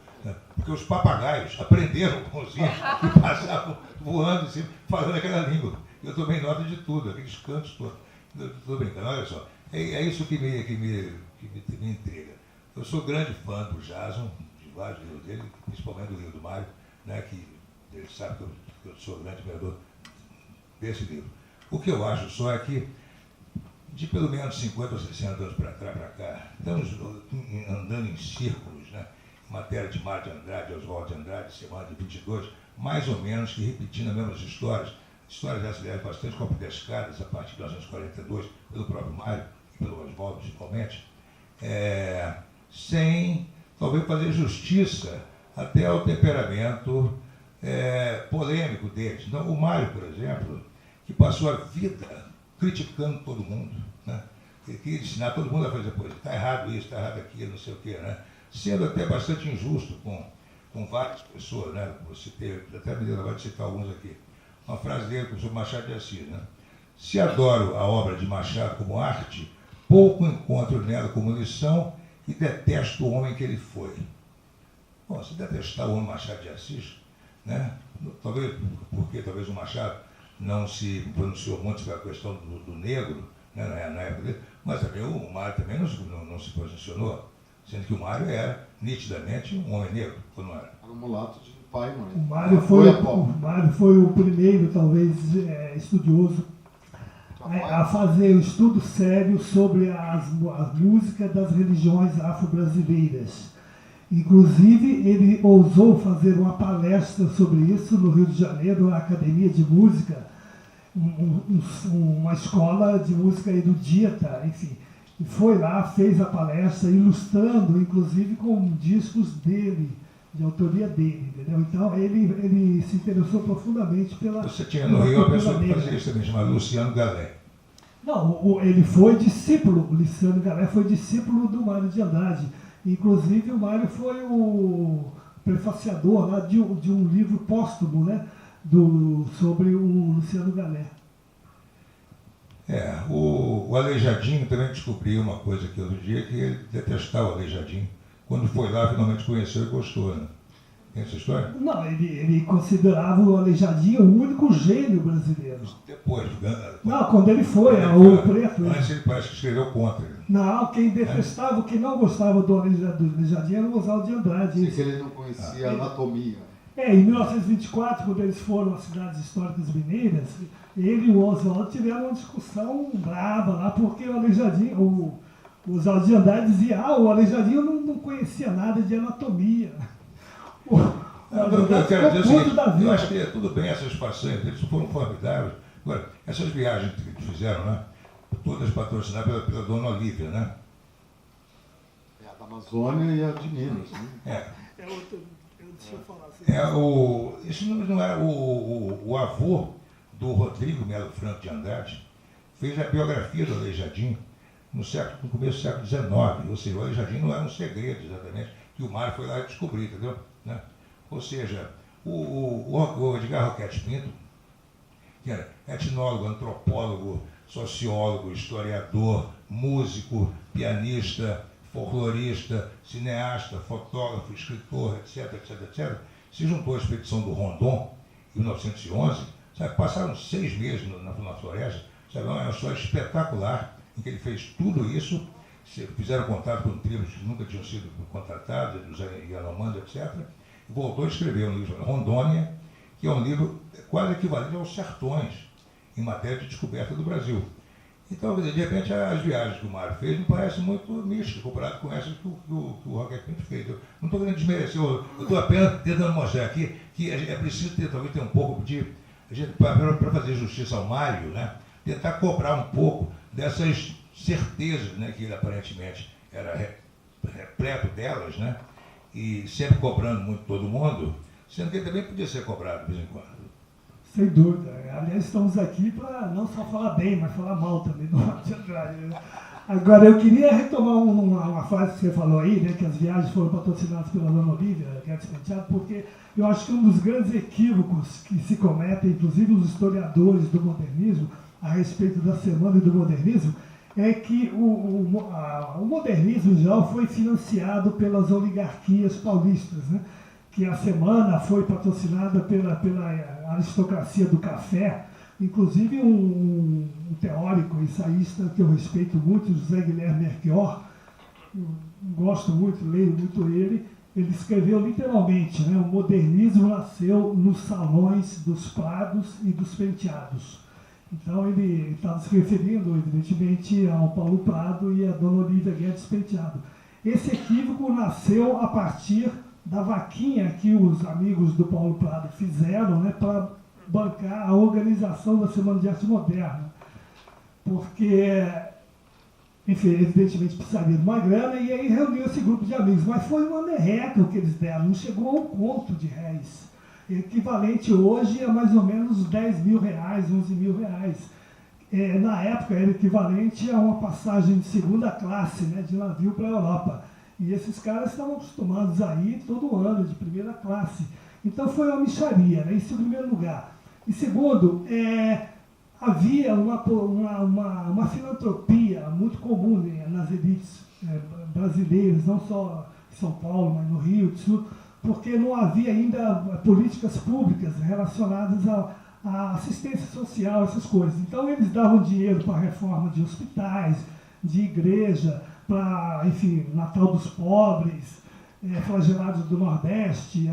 Porque os papagaios aprenderam com os índios e passavam voando em cima, falando aquela língua. Eu tomei nota de tudo, aqueles cantos todos. Estou brincando, olha só. É isso que me intriga. Eu sou grande fã do Jason, de vários livros dele, principalmente do livro do Mário, né, que ele sabe que eu sou grande admirador desse livro. O que eu acho só é que, de pelo menos 50 ou 60 anos para cá, estamos andando em círculos, né, em matéria de Mário de Andrade, Oswaldo de Andrade, semana de 22, mais ou menos que repetindo as mesmas histórias dessas ideias bastante complicascadas a partir de 1942, pelo próprio Mário e pelo Oswaldo principalmente, sem talvez fazer justiça até ao temperamento polêmico deles. Então, o Mário, por exemplo, que passou a vida criticando todo mundo, né? Ele queria ensinar todo mundo a fazer coisa, está errado isso, está errado aquilo, não sei o quê, né? Sendo até bastante injusto com várias pessoas, né? Você teve, até me deu de citar alguns aqui. Uma frase dele sobre Machado de Assis, né? Se adoro a obra de Machado como arte, pouco encontro nela como lição e detesto o homem que ele foi. Bom, se detestar o homem Machado de Assis, né? Talvez o Machado não se pronunciou muito sobre a questão do negro, né, na época dele, mas também o Mário também não se posicionou, sendo que o Mário era nitidamente um homem negro, ou não era? Era um mulato de pai e mãe. O Mário foi o primeiro, talvez, estudioso a fazer um estudo sério sobre as músicas das religiões afro-brasileiras. Inclusive, ele ousou fazer uma palestra sobre isso no Rio de Janeiro, na Academia de Música, uma escola de música erudita, enfim. E foi lá, fez a palestra, ilustrando, inclusive, com discos dele, de autoria dele, entendeu? Então, ele se interessou profundamente pela... Você tinha no Rio uma pessoa que fazia isso também, chamada Luciano Galé. Não, ele foi discípulo, o Luciano Galé foi discípulo do Mário de Andrade. Inclusive, o Mário foi o prefaciador lá de um livro póstumo, né, sobre o Luciano Galé. O Aleijadinho também descobriu uma coisa aqui outro dia, que ele detestava o Aleijadinho. Quando foi lá, finalmente conheceu e gostou, né? Tem essa história? Não, ele considerava o Aleijadinho o único gênio brasileiro. Depois. Não, quando ele foi, o Preto. Antes ele parece que escreveu contra ele. Não, quem detestava, quem não gostava do Aleijadinho era o Oswald de Andrade. Sim, que ele não conhecia a anatomia. Em 1924, quando eles foram às cidades históricas mineiras, ele e o Oswald tiveram uma discussão braba lá, porque o Aleijadinho, o Oswald de Andrade dizia, o Aleijadinho não conhecia nada de anatomia. Eu quero dizer o seguinte, eu acho que tudo bem essas passagens, eles foram formidáveis. Agora, essas viagens que eles fizeram, né? Todas patrocinadas pela dona Olívia, né? A da Amazônia e a de Minas, né? Deixa eu falar assim. Isso não era o avô do Rodrigo Melo Franco de Andrade, fez a biografia do Aleijadinho no começo do século XIX, ou seja, o Aleijadinho não era um segredo exatamente, que o Mário foi lá descobrir, entendeu? Né? Ou seja, o Edgar Roquette Pinto, que era etnólogo, antropólogo, sociólogo, historiador, músico, pianista, folclorista, cineasta, fotógrafo, escritor, etc., se juntou à expedição do Rondon em 1911, sabe, passaram 6 meses na floresta, sabe, é uma história espetacular, em que ele fez tudo isso, fizeram contato com tribos que nunca tinham sido contratadas, os Yanomamis, etc., e voltou a escrever um livro, Rondônia, que é um livro quase equivalente aos Sertões, em matéria de descoberta do Brasil. Então, de repente, as viagens que o Mário fez me parecem muito mistas, comparado com essas que o Roquette Pinto fez. Eu não estou querendo desmerecer, eu estou apenas tentando mostrar aqui que é preciso talvez ter um pouco de, para fazer justiça ao Mário, né, tentar cobrar um pouco dessas certezas, né, que ele aparentemente era repleto delas, né, e sempre cobrando muito todo mundo, sendo que ele também podia ser cobrado de vez em quando. Sem dúvida. Aliás, estamos aqui para não só falar bem, mas falar mal também do Oswald de Andrade. Agora, eu queria retomar uma frase que você falou aí, né, que as viagens foram patrocinadas pela dona Olívia, que é Penteado, porque eu acho que um dos grandes equívocos que se cometem, inclusive os historiadores do modernismo, a respeito da Semana e do modernismo, é que o modernismo já foi financiado pelas oligarquias paulistas, né? Que a Semana foi patrocinada pela aristocracia do café, inclusive um teórico, ensaísta que eu respeito muito, José Guilherme Melchior, gosto muito, leio muito ele escreveu literalmente, né, o modernismo nasceu nos salões dos Prados e dos Penteados. Então ele está se referindo, evidentemente, ao Paulo Prado e à dona Olívia Guedes Penteado. Esse equívoco nasceu a partir da vaquinha que os amigos do Paulo Prado fizeram, né, para bancar a organização da Semana de Arte Moderna. Porque, enfim, evidentemente precisaria de uma grana, e aí reuniu esse grupo de amigos. Mas foi uma merreca o que eles deram, não chegou a um conto de réis. Equivalente hoje a mais ou menos 10 mil reais, 11 mil reais. Na época era equivalente a uma passagem de segunda classe, né, de navio para a Europa. E esses caras estavam acostumados a ir todo ano, de primeira classe. Então foi uma mixaria, né? Isso em primeiro lugar. E segundo, havia uma filantropia muito comum, né, nas elites brasileiras, não só em São Paulo, mas no Rio, porque não havia ainda políticas públicas relacionadas à assistência social, essas coisas. Então eles davam dinheiro para a reforma de hospitais, de igreja, para, enfim, Natal dos Pobres, flagelados do Nordeste,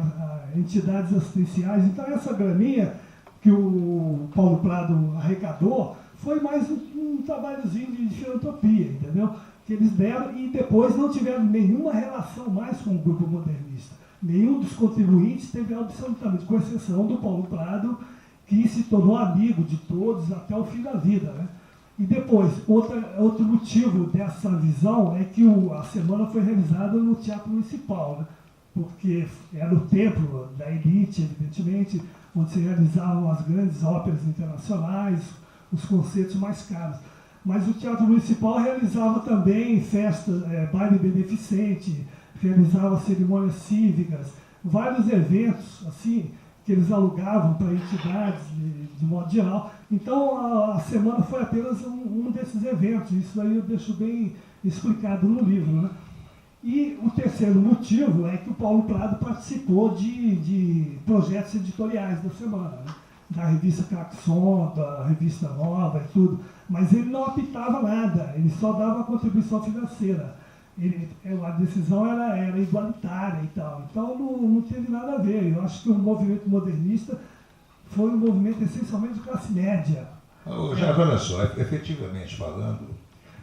entidades assistenciais. Então essa graninha que o Paulo Prado arrecadou foi mais um trabalhozinho de filantropia, entendeu? Que eles deram e depois não tiveram nenhuma relação mais com o grupo modernista. Nenhum dos contribuintes teve absolutamente, com exceção do Paulo Prado, que se tornou amigo de todos até o fim da vida, né? E depois, outro motivo dessa visão é que a semana foi realizada no Teatro Municipal, né? Porque era o templo da elite, evidentemente, onde se realizavam as grandes óperas internacionais, os concertos mais caros. Mas o Teatro Municipal realizava também festas, baile beneficente, realizava cerimônias cívicas, vários eventos assim que eles alugavam para entidades de modo geral. Então a semana foi apenas um desses eventos, isso aí eu deixo bem explicado no livro, né? E o terceiro motivo é que o Paulo Prado participou de projetos editoriais da semana, né? Da revista Claxon, da revista Nova e tudo, mas ele não apitava nada, ele só dava a contribuição financeira. A decisão era igualitária e tal, então não teve nada a ver. Eu acho que o movimento modernista foi um movimento essencialmente de classe média. Já, olha só, efetivamente falando...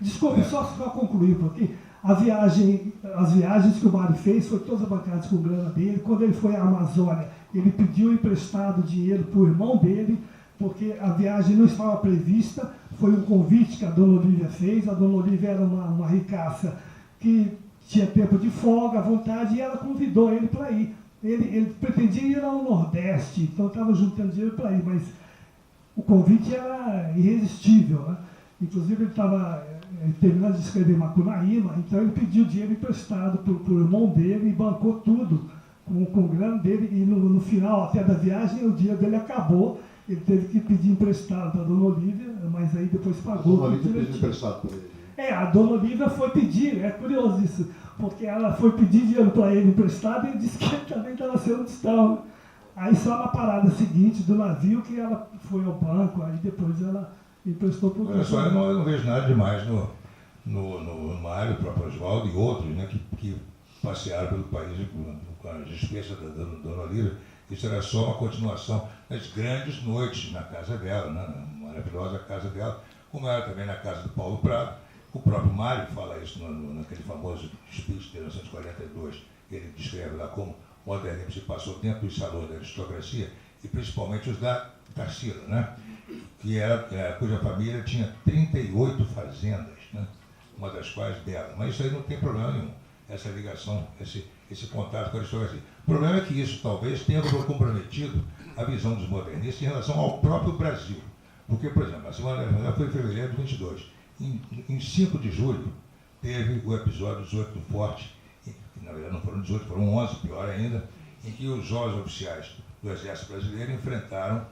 Desculpe, só concluir um pouquinho. As viagens que o Mário fez foi todas bancadas com grana dele. Quando ele foi à Amazônia, ele pediu emprestado dinheiro para o irmão dele, porque a viagem não estava prevista. Foi um convite que a dona Olívia fez. A dona Olívia era uma ricaça que tinha tempo de folga, à vontade, e ela convidou ele para ir. Ele pretendia ir ao Nordeste, então estava juntando dinheiro para ir, mas o convite era irresistível, né? Inclusive ele estava terminando de escrever Macunaíma, então ele pediu dinheiro emprestado para o irmão dele e bancou tudo com o grana dele, e no final até da viagem o dinheiro dele acabou, ele teve que pedir emprestado para a dona Olívia, mas aí depois pagou. A dona Olívia pediu emprestado para ele. A dona Olívia foi pedir, é curioso isso, porque ela foi pedir dinheiro para ele emprestado e ele disse que ele também estava sendo distão. Aí só na parada seguinte do navio que ela foi ao banco, aí depois ela emprestou para o Olha só, eu não vejo nada demais no Mário, o próprio Oswaldo e outros, né, que passearam pelo país com a despesa da dona Olívia. Isso era só uma continuação das grandes noites na casa dela, né, na maravilhosa casa dela, como era também na casa do Paulo Prado. O próprio Mário fala isso naquele famoso speech de 1942, ele descreve lá como o modernismo se passou dentro dos salões da aristocracia, e principalmente os da Tarsila, né? Cuja família tinha 38 fazendas, né? Uma das quais dela. Mas isso aí não tem problema nenhum, essa ligação, esse contato com a aristocracia. O problema é que isso talvez tenha comprometido a visão dos modernistas em relação ao próprio Brasil. Porque, por exemplo, a Semana da Revolução foi em fevereiro de 22. Em 5 de julho, teve o episódio 18 do Forte, que na verdade não foram 18, foram 11, pior ainda, em que os jovens oficiais do Exército Brasileiro enfrentaram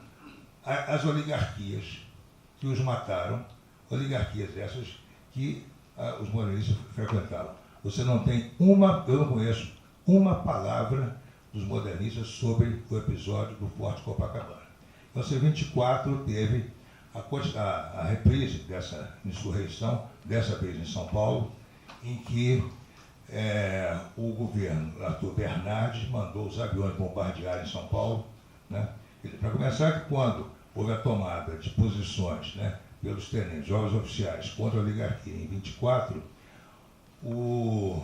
as oligarquias que os mataram, oligarquias essas que os modernistas frequentavam. Você não tem eu não conheço uma palavra dos modernistas sobre o episódio do Forte Copacabana. Então, em 24 teve a reprise dessa insurreição, dessa vez em São Paulo, em que o governo Arthur Bernardes mandou os aviões bombardearem São Paulo, né? Para começar, que quando houve a tomada de posições, né, pelos tenentes, jovens oficiais, contra a oligarquia em 24, o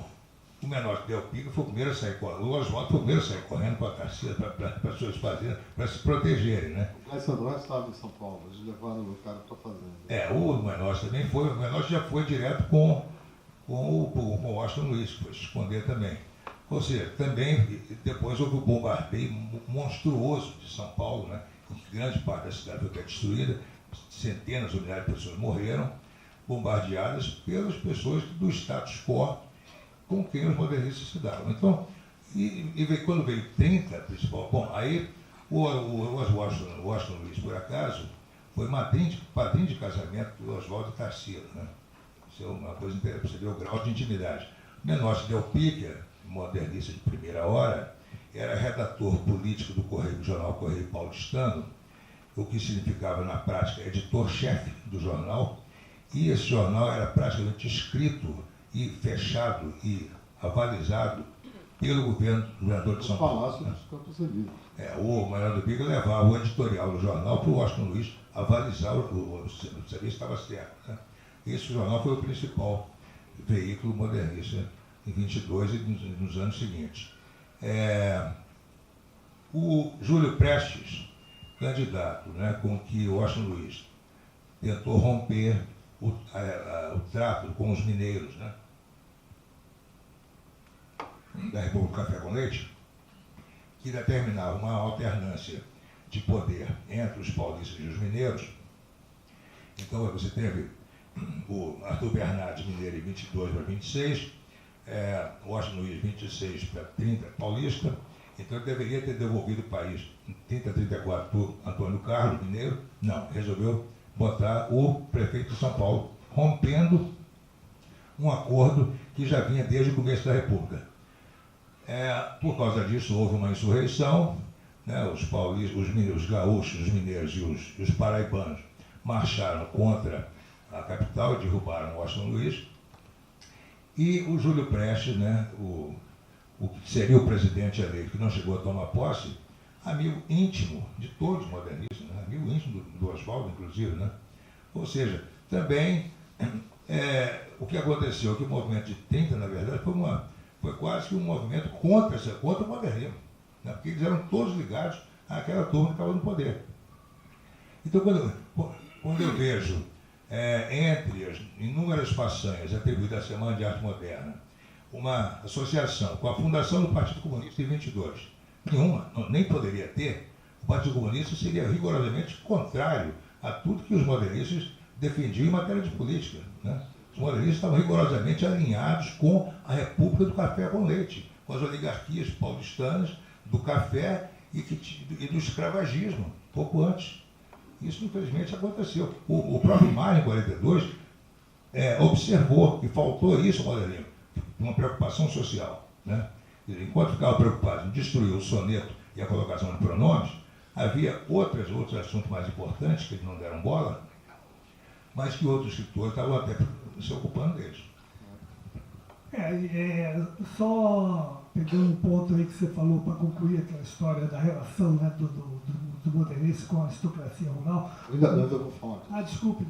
Menor Del Pica foi o primeiro a sair correndo, o Oswaldo foi o primeiro a sair correndo para a Tarsila, para as suas fazendas, para se protegerem, né? O Clécio André estava em São Paulo, eles levaram o cara para a fazenda. O Menor também foi, o Menor já foi direto com o Washington Luiz, que foi se esconder também. Ou seja, também, depois houve o bombardeio monstruoso de São Paulo, né, em que grande parte da cidade foi destruída, centenas ou milhares de pessoas morreram, bombardeadas pelas pessoas do status quo com quem os modernistas se davam. Então, quando veio 30, principal, bom, aí o Washington Luiz, por acaso, foi padrinho de casamento do Oswaldo e Tarsila, né? Isso é uma coisa interessante, para você ver o grau de intimidade. Menor Del Pica, modernista de primeira hora, era redator político do jornal Correio Paulistano, o que significava, na prática, editor-chefe do jornal, e esse jornal era praticamente escrito e fechado e avalizado pelo governador de São Paulo. Palácio dos Campos Elíseos. O Menor Del Pica levava o editorial do jornal para o Washington Luiz avalizar o serviço estava certo, né? Esse jornal foi o principal veículo modernista em 22 e nos anos seguintes. O Júlio Prestes, candidato, né, com que o Washington Luiz tentou romper o trato com os mineiros, né, da República do Café com Leite, que determinava uma alternância de poder entre os paulistas e os mineiros. Então você teve o Arthur Bernardes mineiro em 22 para 26, o Washington Luiz 26 para 30 paulista, Então ele deveria ter devolvido o país em 30, 34 para Antônio Carlos Mineiro. Não, resolveu botar o prefeito de São Paulo, rompendo um acordo que já vinha desde o começo da República. Por causa disso, houve uma insurreição, né? Os paulistas, os gaúchos, os mineiros e os paraibanos marcharam contra a capital e derrubaram Washington Luiz. E o Júlio Prestes, né? o que seria o presidente eleito, que não chegou a tomar posse, amigo íntimo de todos os modernistas, né? Amigo íntimo do Oswaldo, inclusive, né? Ou seja, também o que aconteceu, que o movimento de 30, na verdade, foi quase que um movimento contra o modernismo, né? Porque eles eram todos ligados àquela turma que estava no poder. Então, quando eu vejo, entre as inúmeras façanhas atribuídas à Semana de Arte Moderna, uma associação com a fundação do Partido Comunista em 22, nem poderia ter, o Partido Comunista seria rigorosamente contrário a tudo que os modernistas defendiam em matéria de política, né? Os modernistas estavam rigorosamente alinhados com a República do Café com Leite, com as oligarquias paulistanas do café e do escravagismo, pouco antes. Isso, infelizmente, aconteceu. O próprio Mário, em 42, observou que faltou isso ao modernismo, uma preocupação social, né? Enquanto ficava preocupado em destruir o soneto e a colocação de pronomes, havia outros assuntos mais importantes que eles não deram bola, mas que outros escritores estavam até se ocupando deles. Só pegando um ponto aí que você falou para concluir aquela história da relação, né, do modernismo com a aristocracia rural. Ainda estou com fome. Desculpe,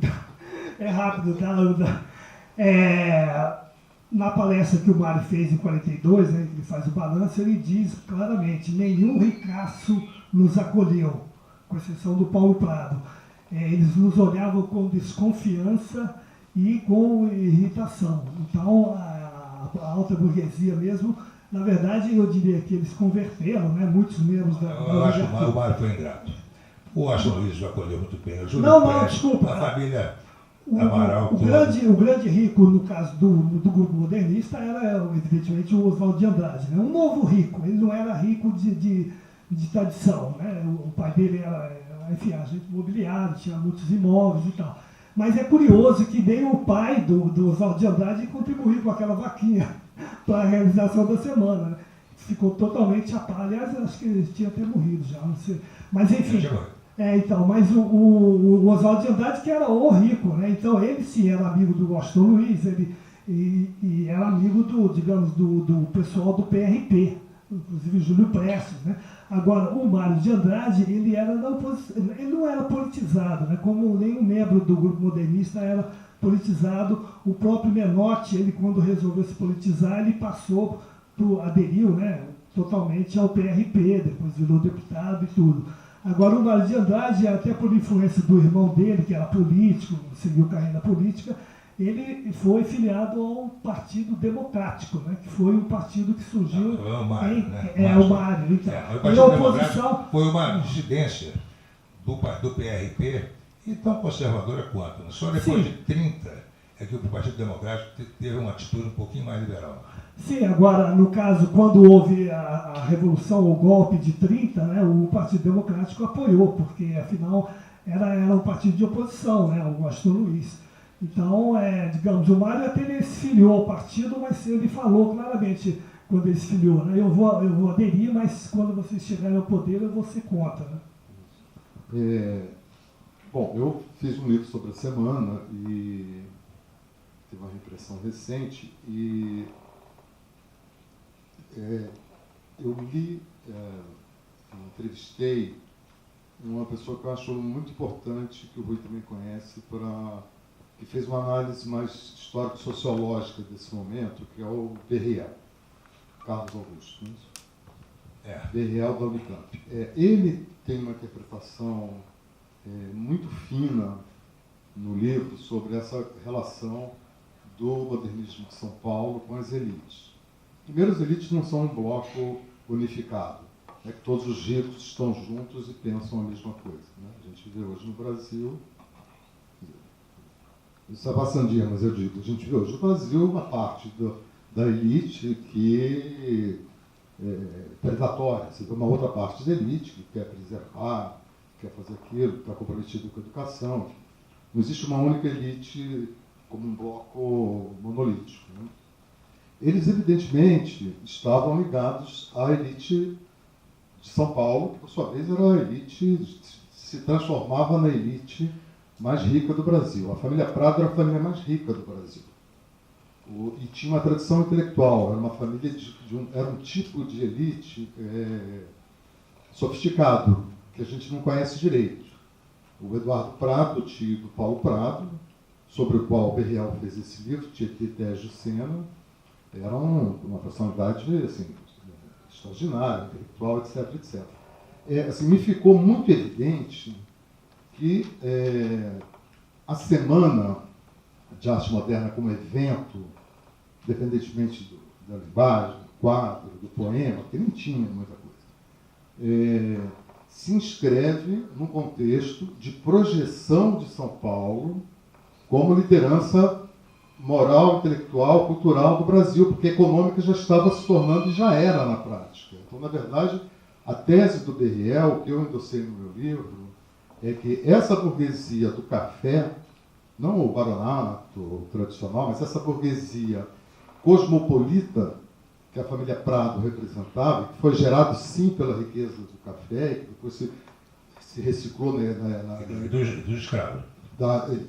é rápido, tá? Na palestra que o Mário fez em 42, né, que ele faz o balanço, ele diz claramente: nenhum ricaço nos acolheu, com exceção do Paulo Prado. Eles nos olhavam com desconfiança e com irritação. Então, a alta burguesia mesmo, na verdade, eu diria que eles converteram, né, muitos membros da... Eu acho que o Mário foi ingrato. O Washington Luiz o acolheu muito bem. Desculpa. A família Amaral... O grande rico, no caso do grupo modernista, era, evidentemente, o Oswaldo de Andrade, né? Um novo rico. Ele não era rico de tradição, né? O pai dele era, enfim, agente imobiliário, tinha muitos imóveis e tal. Mas é curioso que nem o pai do Oswaldo de Andrade contribuiu com aquela vaquinha para a realização da semana, né? Ficou totalmente chapado. Aliás, acho que ele tinha até morrido já, não sei. Mas, enfim... mas o Oswaldo de Andrade, que era o rico, né? Então ele sim era amigo do Washington Luiz, e era amigo do pessoal do PRP, inclusive Júlio Prestes, né? Agora, o Mário de Andrade, ele não era politizado, né? Como nenhum membro do grupo modernista era politizado. O próprio Menotti, ele, quando resolveu se politizar, ele aderiu, né, totalmente ao PRP, depois virou deputado e tudo. Agora, o Mário de Andrade, até por influência do irmão dele, que era político, seguiu carreira política, ele foi filiado ao Partido Democrático, né, que foi um partido que surgiu... o Mário, né? O Mário, então. O Partido Democrático foi uma dissidência do PRP, e tão conservadora quanto. Né? Só depois de 30 é que o Partido Democrático teve uma atitude um pouquinho mais liberal. Sim, agora, no caso, quando houve a Revolução, o golpe de 30, né, o Partido Democrático apoiou, porque, afinal, era um partido de oposição, né, o Washington Luiz. Então, digamos, o Mário até ele se filiou ao partido, mas ele falou claramente, quando ele se filiou, né, eu vou aderir, mas quando vocês chegarem ao poder, eu vou ser contra. Né? Bom, eu fiz um livro sobre a semana e teve uma reimpressão recente e eu li, entrevistei uma pessoa que eu acho muito importante, que o Rui também conhece, que fez uma análise mais histórico-sociológica desse momento, que é o Berriel, Carlos Augusto. Não é isso? Berriel da Unicamp. Ele tem uma interpretação muito fina no livro sobre essa relação do modernismo de São Paulo com as elites. Primeiro, as elites não são um bloco unificado, que todos os ricos estão juntos e pensam a mesma coisa. Né? A gente vê hoje no Brasil, isso é passandia, mas eu digo, a gente vê hoje no Brasil uma parte da elite que predatória. Você tem uma outra parte da elite que quer preservar, quer fazer aquilo, está comprometido com a educação. Enfim. Não existe uma única elite como um bloco monolítico. Né? Eles, evidentemente, estavam ligados à elite de São Paulo, que, por sua vez, era a elite, se transformava na elite mais rica do Brasil. A família Prado era a família mais rica do Brasil. E tinha uma tradição intelectual, era uma família era um tipo de elite sofisticado, que a gente não conhece direito. O Eduardo Prado, tio do Paulo Prado, sobre o qual o Berriel fez esse livro, Tietê, Tejo, Sena, era uma personalidade assim, extraordinária, intelectual, etc. etc. Assim, me ficou muito evidente que a Semana de Arte Moderna como evento, independentemente da linguagem, do quadro, do poema, que nem tinha muita coisa, se inscreve num contexto de projeção de São Paulo como liderança moral, intelectual, cultural do Brasil, porque a econômica já estava se tornando e já era na prática. Então, na verdade, a tese do Berriel, que eu endossei no meu livro, é que essa burguesia do café, não o baronato tradicional, mas essa burguesia cosmopolita que a família Prado representava, que foi gerado sim pela riqueza do café, que depois se reciclou dos escravos.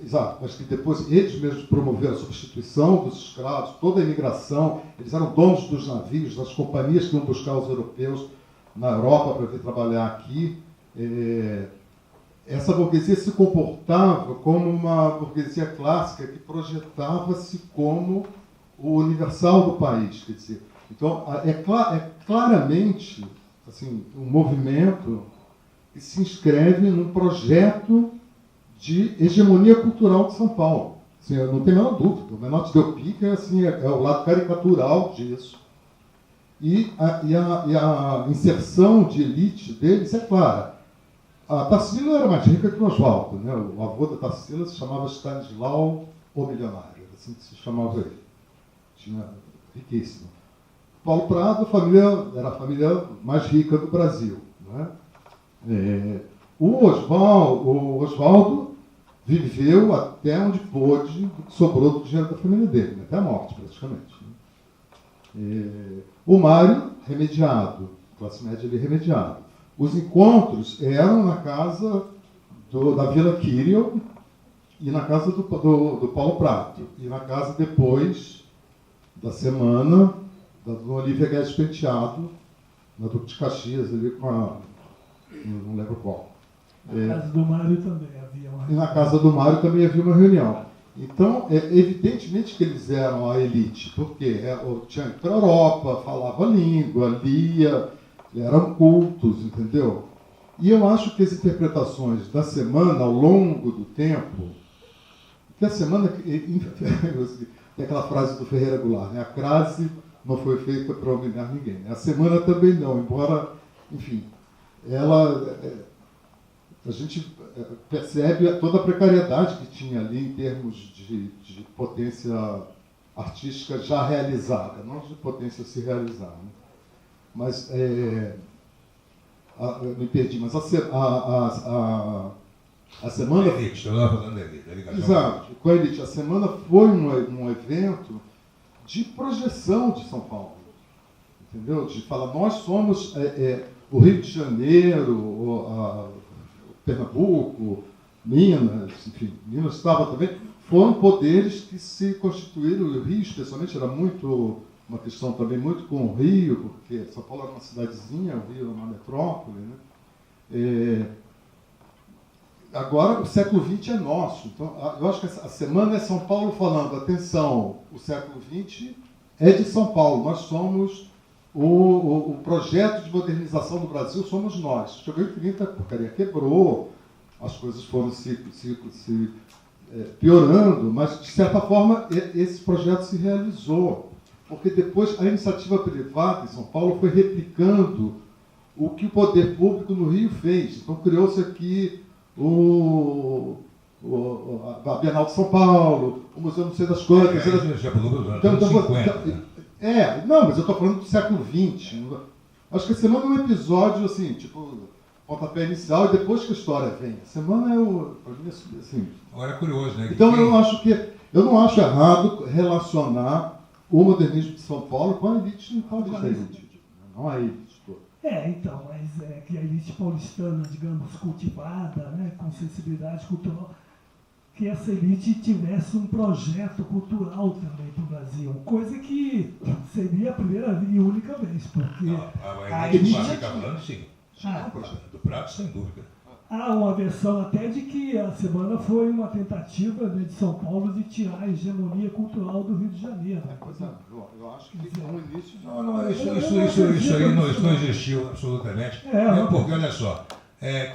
Exato, mas que depois eles mesmos promoveram a substituição dos escravos, toda a imigração, eles eram donos dos navios, das companhias que iam buscar os europeus na Europa para vir trabalhar aqui. Essa burguesia se comportava como uma burguesia clássica que projetava-se como o universal do país. Quer dizer, então, é claramente assim, um movimento que se inscreve num projeto de hegemonia cultural de São Paulo. Assim, eu não tenho a menor dúvida. O Menotti Pica é o lado caricatural disso. E a inserção de elite deles é clara. A Tarsila era mais rica que o Oswaldo. Né? O avô da Tarsila se chamava Stanislau o Milionário. Assim que se chamava ele. Tinha riquíssimo. Paulo Prado era a família mais rica do Brasil. Né? O Oswaldo viveu até onde pôde, o que sobrou do dinheiro da família dele, né? Até a morte, praticamente. Né? O Mário, remediado, classe média ali remediado. Os encontros eram na casa da Vila Quiriel e na casa do Paulo Prado. E na casa, depois da Semana, da Dona Olívia Guedes Penteado, na Duque de Caxias, ali com a... não lembro qual. Na casa do Mário também havia uma reunião. E na casa do Mário também havia uma reunião. Então, evidentemente que eles eram a elite, porque tinha ido para a Europa, falava língua, lia, eram cultos, entendeu? E eu acho que as interpretações da Semana, ao longo do tempo, que a Semana, tem aquela frase do Ferreira Goulart, né? A crase não foi feita para humilhar ninguém. Né? A Semana também não, embora, enfim, a gente percebe toda a precariedade que tinha ali em termos de potência artística já realizada, não de potência a se realizar. Né? Mas, me perdi, mas a Semana... Elite, eu estava falando da elite, a ligação. Exato, com a elite. A Semana foi um evento de projeção de São Paulo, entendeu? De falar, nós somos o Rio de Janeiro, Pernambuco, Minas, enfim, Minas estava também, foram poderes que se constituíram, o Rio especialmente era muito, uma questão também muito com o Rio, porque São Paulo era uma cidadezinha, o Rio era uma metrópole, né? Agora, o século XX é nosso, então eu acho que a Semana é São Paulo falando, atenção, o século XX é de São Paulo, nós somos o projeto de modernização do Brasil, somos nós. Chegou em 30, a porcaria quebrou, as coisas foram se piorando, mas, de certa forma, esse projeto se realizou. Porque depois a iniciativa privada em São Paulo foi replicando o que o poder público no Rio fez. Então, criou-se aqui a Bienal de São Paulo, o Museu não sei das quantas. Já pulou dos anos 50. Não, mas eu estou falando do século XX. Acho que a semana é um episódio, assim, tipo, pontapé inicial e depois que a história vem. A semana é o... Pra mim, assim... Agora é curioso, né? Então eu não acho errado relacionar o modernismo de São Paulo com a elite paulista. Não a elite toda. Então, mas é que a elite paulistana, digamos, cultivada, né, com sensibilidade cultural, que essa elite tivesse um projeto cultural também para o Brasil, coisa que seria a primeira e única vez, porque a elite está falando, sim. Do Prado, sem dúvida. Há uma versão até de que a semana foi uma tentativa, né, de São Paulo de tirar a hegemonia cultural do Rio de Janeiro. Eu acho que no início... Isso aí não existiu absolutamente. Porque, olha só,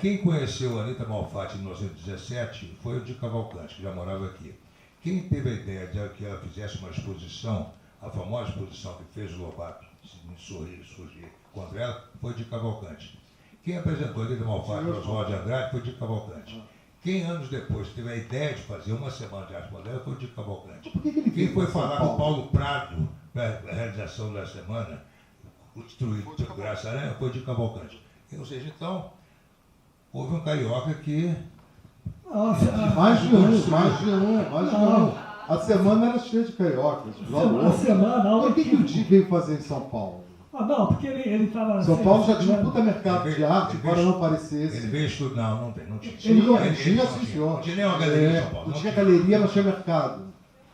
quem conheceu a Anita Malfatti em 1917 foi o Di Cavalcanti, que já morava aqui. Quem teve a ideia de que ela fizesse uma exposição, a famosa exposição que fez o Lobato surgir contra ela, foi o Di Cavalcanti. Quem apresentou a Anita Malfatti para Oswaldo de Andrade foi o Di Cavalcanti. Quem, anos depois, teve a ideia de fazer uma semana de arte moderna foi o Di Cavalcanti. Quem foi falar com o Paulo Prado na realização da semana, instruído pelo Graça Aranha, foi o Di Cavalcanti. Ou seja, então, houve um carioca que... Mais de um. A semana era cheia de cariocas. O que o Di veio fazer em São Paulo? Não, porque ele estava... São Paulo já tinha um puta mercado de arte, embora não parecesse. Ele veio estudar, não tinha. Não tinha nem uma galeria em São Paulo. Não tinha galeria, não tinha mercado.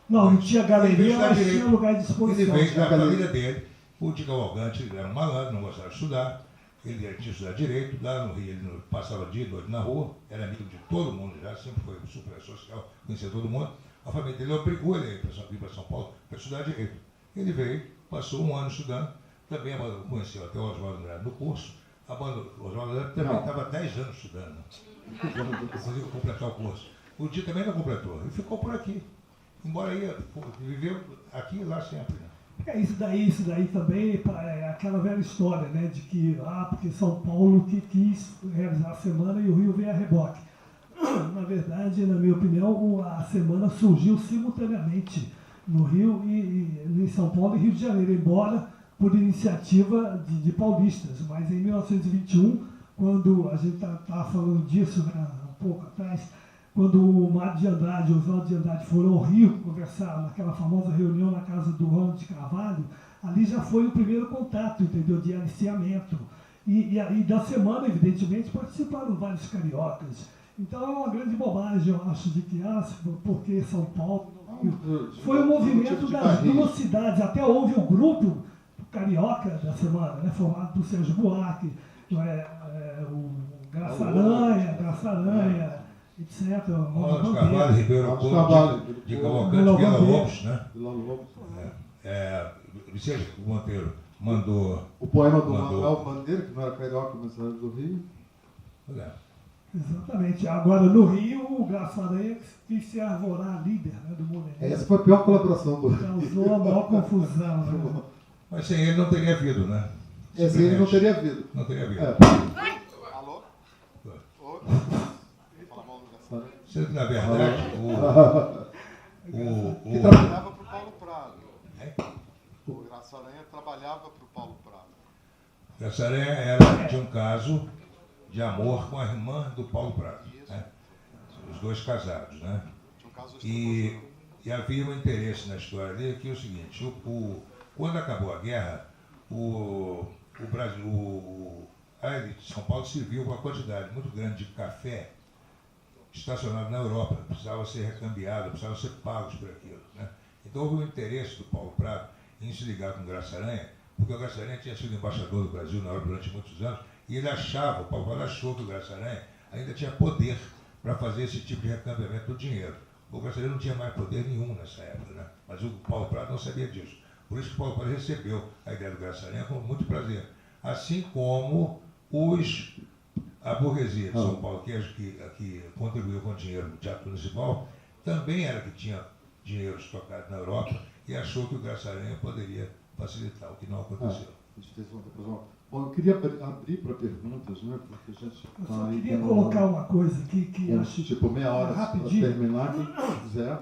Não tinha galeria, mas tinha lugar de exposição. Ele veio da família dele. O Di Cavalcanti era um malandro, não gostava de estudar. Ele tinha que estudar direito. Lá no Rio, ele passava dia e noite na rua. Era amigo de todo mundo já, sempre foi super social, conhecia todo mundo. A família dele obrigou ele a ir para São Paulo para estudar direito. Ele veio, passou um ano estudando. Também conheceu até o Oswaldo Andrade no curso. O Oswaldo Andrade também estava 10 anos estudando. Conseguiu completar o curso. O Di também não completou. Ele ficou por aqui. Embora viveu aqui e lá sempre. Né? Isso daí também é aquela velha história, né? De que, porque São Paulo que quis realizar a semana e o Rio veio a reboque. Na verdade, na minha opinião, a semana surgiu simultaneamente no Rio e em São Paulo e Rio de Janeiro, embora por iniciativa de paulistas, mas em 1921, quando a gente estava falando disso, né, um pouco atrás, quando o Mário de Andrade e o Oswaldo de Andrade foram ao Rio conversar naquela famosa reunião na casa do Ronald de Carvalho, ali já foi o primeiro contato, entendeu, de aliciamento. E da semana, evidentemente, participaram vários cariocas. Então é uma grande bobagem, eu acho, de que, porque São Paulo... Foi um movimento das duas cidades, até houve um grupo carioca da semana, né, formado por Sérgio Buarque, o Graça Aranha, etc. Carlos Carvalho, Ribeiro Couto, de Cavalcanti, Vila Lobos, né? Vicente Monteiro mandou... O poema do Manuel Bandeira, que não era carioca, mas era do Rio. Exatamente. Agora, no Rio, o Graça Aranha quis se arvorar líder, né, do movimento. Essa foi a pior colaboração do Rio. Causou a maior confusão. Né? Mas sem ele não teria havido, né? Sem ele não teria havido. Não teria havido. Alô? Fala mal do Graça. Sendo que, na verdade, que trabalhava para o Paulo Prado. O Graça Aranha trabalhava para o Paulo Prado. Graça Aranha tinha um caso de amor com a irmã do Paulo Prado. Né? Os dois casados, né? Tinha um caso E havia um interesse na história dele que é o seguinte, quando acabou a guerra, a elite de São Paulo se viu com uma quantidade muito grande de café estacionado na Europa, precisava ser recambiado, precisava ser pagos por aquilo. Né? Então houve um interesse do Paulo Prado em se ligar com o Graça Aranha, porque o Graça Aranha tinha sido embaixador do Brasil na Europa durante muitos anos, e ele o Paulo Prado achou que o Graça Aranha ainda tinha poder para fazer esse tipo de recambiamento do dinheiro. O Graça Aranha não tinha mais poder nenhum nessa época, né? Mas o Paulo Prado não sabia disso. Por isso que o Paulo Prado recebeu a ideia do Graça Aranha com muito prazer. Assim como a burguesia de São Paulo, que contribuiu com o dinheiro do Teatro Municipal, também era que tinha dinheiro estocado na Europa e achou que o Graça Aranha poderia facilitar, o que não aconteceu. Bom, eu queria abrir para perguntas, né? Porque a gente eu só queria colocar uma coisa aqui que acho... Tipo, meia hora para terminar, quem quiser.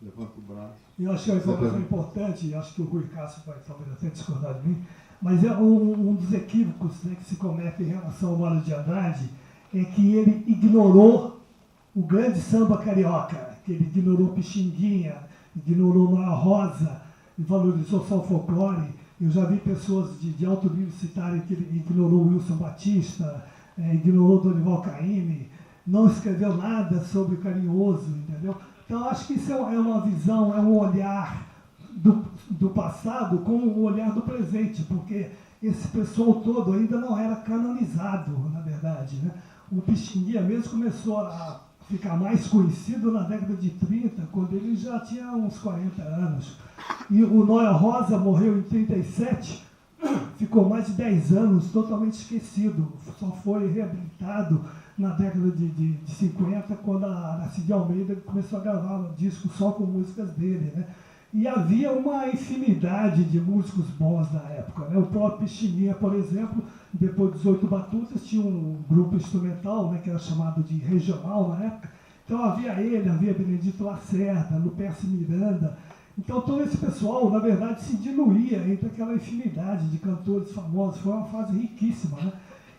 Levanta o braço. E eu acho que é uma informação importante, acho que o Rui Castro vai talvez até discordar de mim, mas é um dos equívocos, né, que se comete em relação ao Mário de Andrade, é que ele ignorou o grande samba carioca, que ele ignorou Pixinguinha, ignorou Noel Rosa, e valorizou só o folclore. Eu já vi pessoas de alto nível citarem que ele ignorou Wilson Batista, ignorou Dorival Caymmi, não escreveu nada sobre o Carinhoso, entendeu? Então, acho que isso é uma visão, é um olhar do passado com o olhar do presente, porque esse pessoal todo ainda não era canonizado, na verdade, né? O Pixinguinha mesmo começou a ficar mais conhecido na década de 30, quando ele já tinha uns 40 anos. E o Noel Rosa morreu em 37, ficou mais de 10 anos totalmente esquecido, só foi reabilitado na década de 50, quando a Aracide Almeida começou a gravar um disco só com músicas dele, né? E havia uma infinidade de músicos bons na época, né? O próprio Pixinguinha, por exemplo, depois dos 8 Batutas, tinha um grupo instrumental, né, que era chamado de regional na época. Então havia ele, havia Benedito Lacerda, Luperce Miranda. Então todo esse pessoal, na verdade, se diluía entre aquela infinidade de cantores famosos. Foi uma fase riquíssima, né?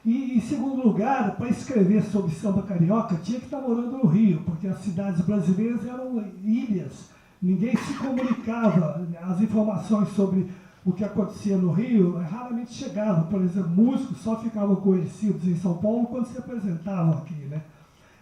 E, em segundo lugar, para escrever sobre samba carioca, tinha que estar morando no Rio, porque as cidades brasileiras eram ilhas. Ninguém se comunicava. As informações sobre o que acontecia no Rio raramente chegavam. Por exemplo, músicos só ficavam conhecidos em São Paulo quando se apresentavam aqui, né?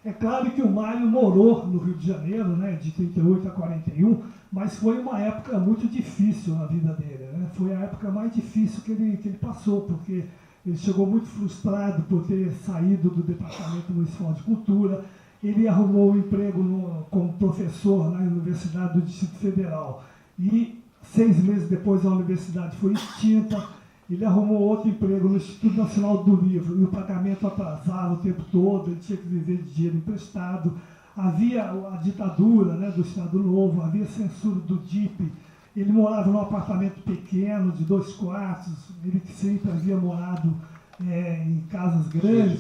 É claro que o Mário morou no Rio de Janeiro, né, de 38 a 41, mas foi uma época muito difícil na vida dele, né? Foi a época mais difícil que ele passou, porque ele chegou muito frustrado por ter saído do Departamento Municipal de Cultura. Ele arrumou um emprego como professor na Universidade do Distrito Federal. E 6 meses depois a universidade foi extinta. Ele arrumou outro emprego no Instituto Nacional do Livro. E o pagamento atrasava o tempo todo, ele tinha que viver de dinheiro emprestado. Havia a ditadura, né, do Estado Novo, havia censura do DIP. Ele morava num apartamento pequeno, de 2 quartos. Ele que sempre havia morado em casas grandes,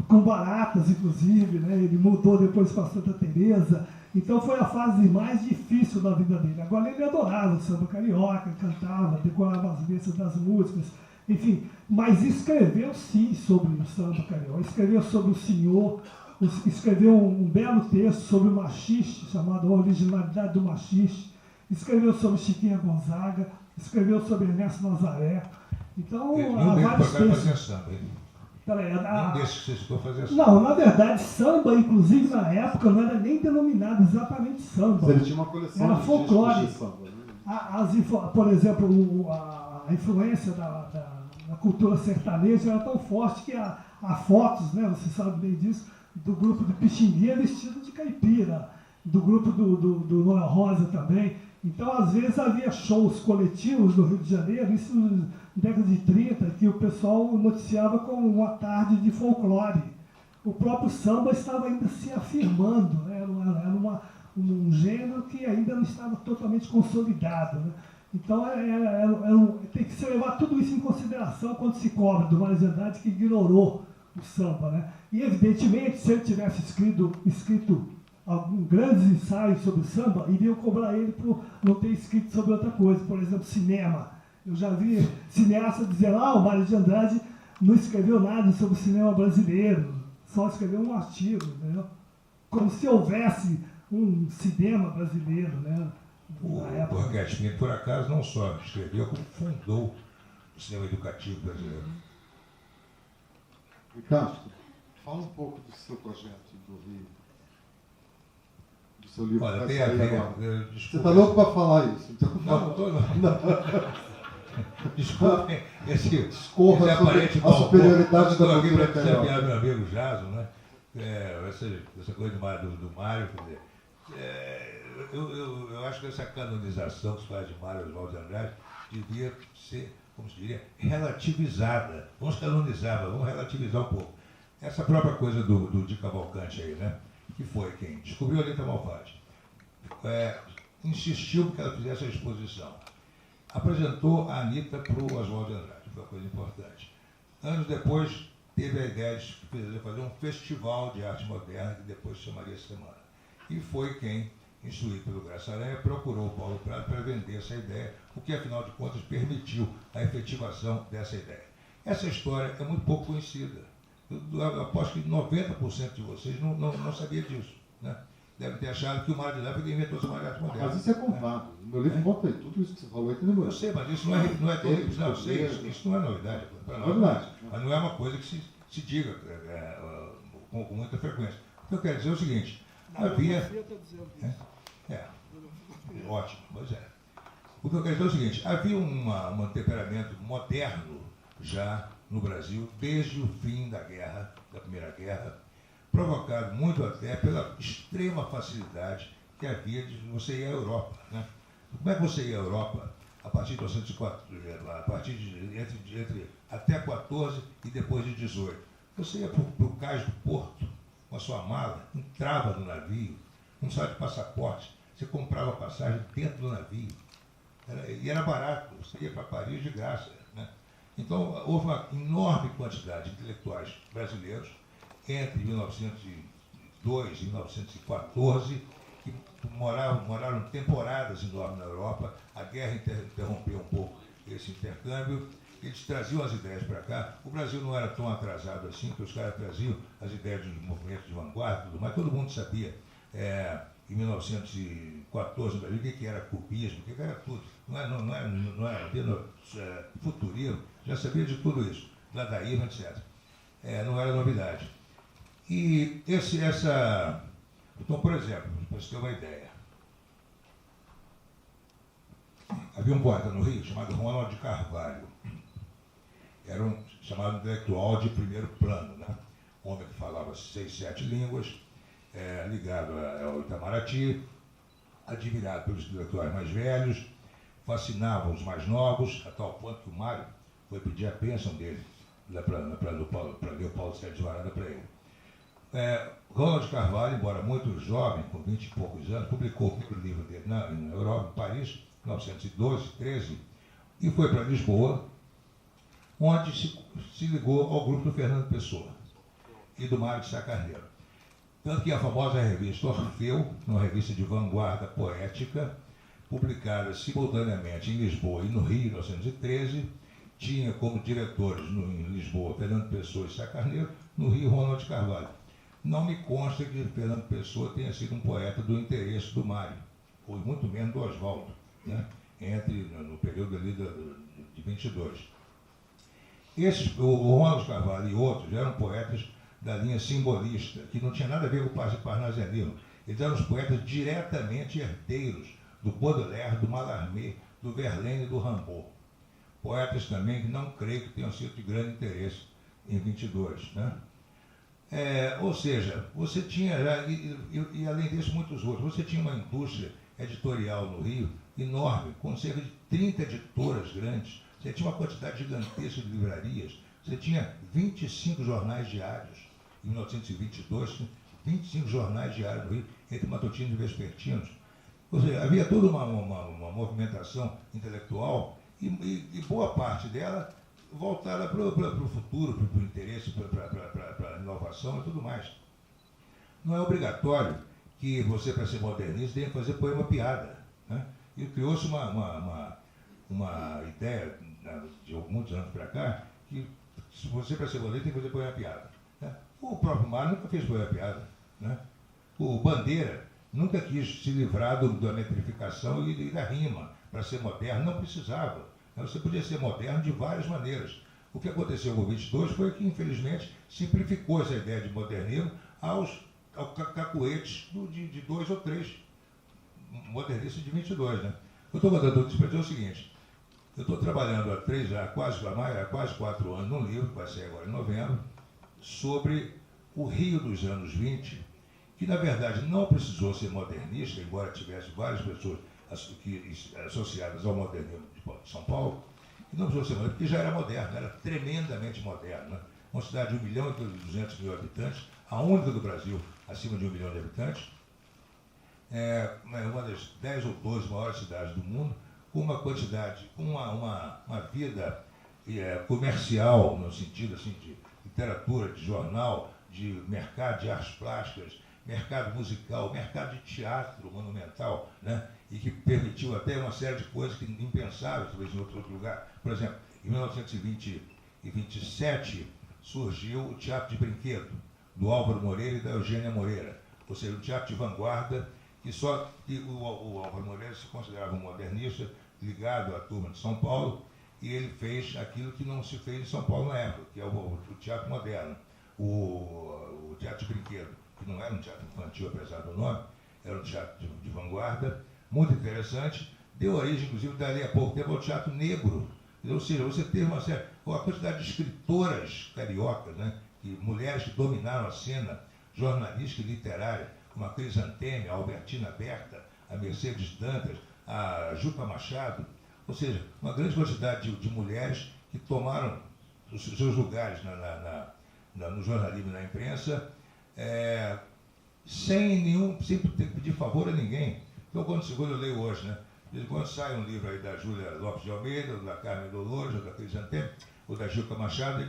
com baratas, inclusive, né? Ele mudou depois para Santa Teresa. Então foi a fase mais difícil da vida dele. Agora ele adorava o samba carioca, cantava, decorava as letras das músicas, enfim. Mas escreveu sim sobre o samba carioca, escreveu sobre o senhor, escreveu um belo texto sobre o machiste, chamado A Originalidade do Machiste, escreveu sobre Chiquinha Gonzaga, escreveu sobre Ernesto Nazaré. Então, há vários textos. Nenhum desses que você citou fazia samba. Não, na verdade, samba, inclusive na época, não era nem denominado exatamente samba. Mas ele tinha uma coleção era de folclore. De samba, né? Por exemplo, a influência da cultura sertaneja era tão forte que há fotos, né, você sabe bem disso, do grupo do Pixinguinha vestido de caipira, do grupo do Noel Rosa também. Então, às vezes, havia shows coletivos no Rio de Janeiro, isso na década de 30, que o pessoal noticiava como uma tarde de folclore. O próprio samba estava ainda se afirmando, né? Era um gênero que ainda não estava totalmente consolidado, né? Então, tem que se levar tudo isso em consideração quando se cobra do Mário de Andrade, que ignorou o samba, né? E, evidentemente, se ele tivesse escrito alguns grandes ensaios sobre samba, iriam cobrar ele por não ter escrito sobre outra coisa, por exemplo, cinema. Eu já vi cineasta dizer, o Mário de Andrade não escreveu nada sobre o cinema brasileiro, só escreveu um artigo, entendeu? Como se houvesse um cinema brasileiro, né? O Roquete Pinto, por acaso, não só escreveu, como fundou o cinema educativo brasileiro. Ricardo, fala um pouco do seu projeto do Rio. Seu livro. Olha, tem a ver. Você está louco para falar isso? Então, não estou não. Desculpem Discorra sobre a superioridade da cultura carioca. Meu amigo Jason, né? Essa coisa do Mário, quer dizer, eu acho que essa canonização que se faz de Mário Oswald de Andrade devia ser, como se diria, relativizada. Vamos canonizar, vamos relativizar um pouco. Essa própria coisa do Di Cavalcanti aí, né? Que foi quem descobriu a Lita Malfatti, insistiu que ela fizesse a exposição. Apresentou a Anitta para o Oswald de Andrade, foi uma coisa importante. Anos depois, teve a ideia de fazer um festival de arte moderna, que depois se chamaria Semana. E foi quem instruído pelo Graça Aranha, procurou o Paulo Prado para vender essa ideia, o que, afinal de contas, permitiu a efetivação dessa ideia. Essa história é muito pouco conhecida. Eu aposto que 90% de vocês não sabia disso, né? Devem ter achado que o Mário de Leva inventou essa arte moderna. Mas isso é contado. No meu livro conta aí. Tudo isso que você falou aí tem no meu livro. Eu sei, mas isso não é terrível. Não, eu sei, isso não é novidade. Para nós, mas não é uma coisa que se diga com muita frequência. O que eu quero dizer é o seguinte, havia... Ótimo, pois é. O que eu quero dizer é o seguinte, havia um temperamento moderno já no Brasil, desde o fim da guerra, da Primeira Guerra, provocado muito até pela extrema facilidade que havia de você ir à Europa, né? Como é que você ia à Europa a partir de 1904, a partir de até 14 e depois de 18? Você ia para o cais do porto com a sua mala, entrava no navio, não precisava de passaporte, você comprava passagem dentro do navio, e era barato, você ia para Paris de graça, né? Então, houve uma enorme quantidade de intelectuais brasileiros entre 1902 e 1914, que moraram temporadas enormes na Europa. A guerra interrompeu um pouco esse intercâmbio. Eles traziam as ideias para cá. O Brasil não era tão atrasado assim, porque os caras traziam as ideias dos movimentos de vanguarda e tudo mais. Todo mundo sabia, em 1914, no Brasil, o que era cubismo, o que era tudo. Não era apenas futurismo, já sabia de tudo isso, dadaísmo, etc. Não era novidade. E então, por exemplo, para você ter uma ideia, havia um poeta no Rio chamado Ronald de Carvalho. Era um chamado intelectual de primeiro plano, né? Um homem que falava 6, 7 línguas, ligado ao Itamaraty, admirado pelos intelectuais mais velhos, fascinava os mais novos, a tal ponto que o Mário foi pedir a bênção dele para ler o Paulo Sérgio de Varanda para ele. Ronald de Carvalho, embora muito jovem, com 20 e poucos anos, publicou o primeiro livro dele na Europa, em Paris, em 1912, 13, e foi para Lisboa, onde se ligou ao grupo do Fernando Pessoa e do Mário de Sá Carneiro. Tanto que a famosa revista Orfeu, uma revista de vanguarda poética, publicada simultaneamente em Lisboa e no Rio, em 1913, tinha como diretores em Lisboa Fernando Pessoa e Sá Carneiro, no Rio Ronald de Carvalho. Não me consta que Fernando Pessoa tenha sido um poeta do interesse do Mário, ou muito menos do Oswaldo, né? No período ali de 22. O Ronald de Carvalho e outros eram poetas da linha simbolista, que não tinha nada a ver com o parnasianismo. Eles eram os poetas diretamente herdeiros do Baudelaire, do Mallarmé, do Verlaine e do Rimbaud. Poetas também que não creio que tenham sido de grande interesse em 22, né? Ou seja, você tinha, e além disso muitos outros, você tinha uma indústria editorial no Rio enorme, com cerca de 30 editoras grandes, você tinha uma quantidade gigantesca de livrarias, você tinha 25 jornais diários, em 1922, 25 jornais diários no Rio, entre matutinos e vespertinos. Ou seja, havia toda uma movimentação intelectual e boa parte dela voltada para o futuro, para o interesse, para a inovação e tudo mais. Não é obrigatório que você, para ser modernista, tenha que fazer poema piada, né? E criou-se uma ideia, de muitos anos para cá, que se você, para ser modernista, tem que fazer poema piada, né? O próprio Mário nunca fez poema piada, né? O Bandeira nunca quis se livrar da metrificação e da rima. Para ser moderno, não precisava. Você podia ser moderno de várias maneiras. O que aconteceu com o 22 foi que, infelizmente, simplificou essa ideia de modernismo aos cacuetes de 2 ou 3 modernistas de 22. Né? Eu estou contando tudo isso para dizer o seguinte. Eu estou trabalhando há quase 4 anos num livro, que vai sair agora em novembro, sobre o Rio dos anos 20, que, na verdade, não precisou ser modernista, embora tivesse várias pessoas associadas ao modernismo de São Paulo, e não precisou ser moderno, porque já era moderno, era tremendamente moderno. Né? Uma cidade de 1.200.000 habitantes, a única do Brasil acima de 1 milhão de habitantes, uma das 10 ou 12 maiores cidades do mundo, com uma quantidade, com uma vida comercial, no sentido assim, de literatura, de jornal, de mercado, de artes plásticas, mercado musical, mercado de teatro monumental, né? E que permitiu até uma série de coisas que impensáveis, talvez em outro lugar. Por exemplo, em 1927 surgiu o Teatro de Brinquedo, do Álvaro Moreira e da Eugênia Moreira, ou seja, um teatro de vanguarda que o Álvaro Moreira se considerava um modernista ligado à turma de São Paulo, e ele fez aquilo que não se fez em São Paulo na época, que é o teatro moderno, o teatro de brinquedo, que não era um teatro infantil, apesar do nome, era um teatro de vanguarda, muito interessante, deu origem, inclusive, dali a pouco tempo, ao teatro negro. Ou seja, você teve uma quantidade de escritoras cariocas, né, mulheres que dominaram a cena jornalística e literária, como a Crisanteme, a Albertina Berta, a Mercedes Dantas, a Juca Machado, ou seja, uma grande quantidade de mulheres que tomaram os seus lugares no jornalismo e na imprensa, sem ter que pedir favor a ninguém. Então, quando eu leio hoje, né, quando sai um livro aí da Júlia Lopes de Almeida, ou da Carmen Dolores, ou da Crisanteme, ou da Juca Machado,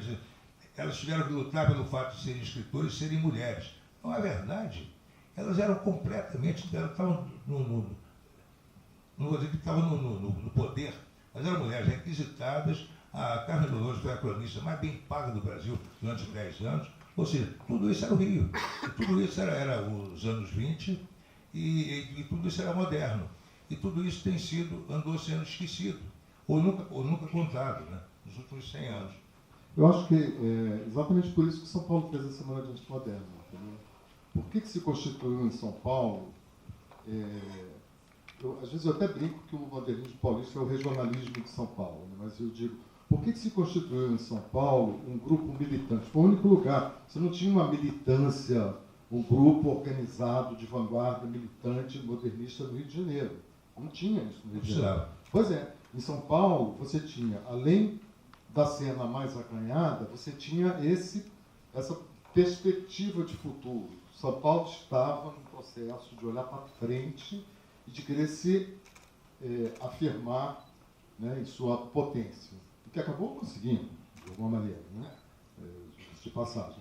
elas tiveram que lutar pelo fato de serem escritores e serem mulheres. Não é verdade. Elas eram completamente, elas estavam não vou dizer que estavam no poder, mas eram mulheres requisitadas. A Carmen Dolores foi a cronista mais bem paga do Brasil durante 10 anos. Ou seja, tudo isso era o Rio. E tudo isso era os anos 20 e tudo isso era moderno. E tudo isso andou sendo esquecido, ou nunca contado, né, nos últimos 100 anos. Eu acho que é exatamente por isso que São Paulo fez a Semana de Arte Moderna. Entendeu? Por que se constituiu em São Paulo? Às vezes eu até brinco que o modernismo paulista é o regionalismo de São Paulo, né? Mas eu digo, por que se constituiu em São Paulo um grupo militante? Foi o único lugar. Você não tinha uma militância, um grupo organizado de vanguarda militante modernista no Rio de Janeiro. Não tinha isso no Rio de Janeiro. Pois é, em São Paulo você tinha, além da cena mais acanhada, você tinha essa perspectiva de futuro. São Paulo estava no processo de olhar para frente e de querer se afirmar, né, em sua potência. O que acabou conseguindo, de alguma maneira, né, de passagem.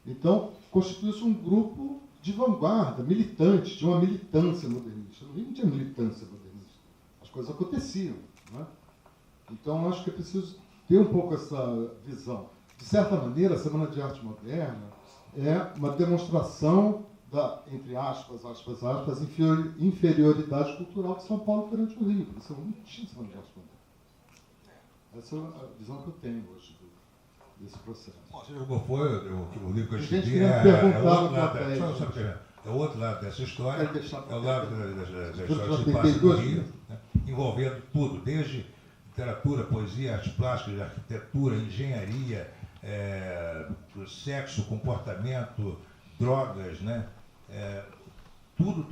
Então, constituiu-se um grupo de vanguarda, militante, de uma militância modernista. No Rio não tinha militância modernista. As coisas aconteciam. Né? Então, acho que é preciso ter um pouco essa visão. De certa maneira, a Semana de Arte Moderna é uma demonstração da, entre aspas, inferioridade cultural de São Paulo perante o Rio. Isso não tinha Semana de Arte Moderna. Essa é a visão que eu tenho hoje desse processo. Você viu qual foi o livro que eu escrevi? É o outro lado dessa história, é o lado da história que se passa no Rio, né, envolvendo tudo, desde literatura, poesia, arte plástica, arquitetura, engenharia, sexo, comportamento, drogas, né, tudo.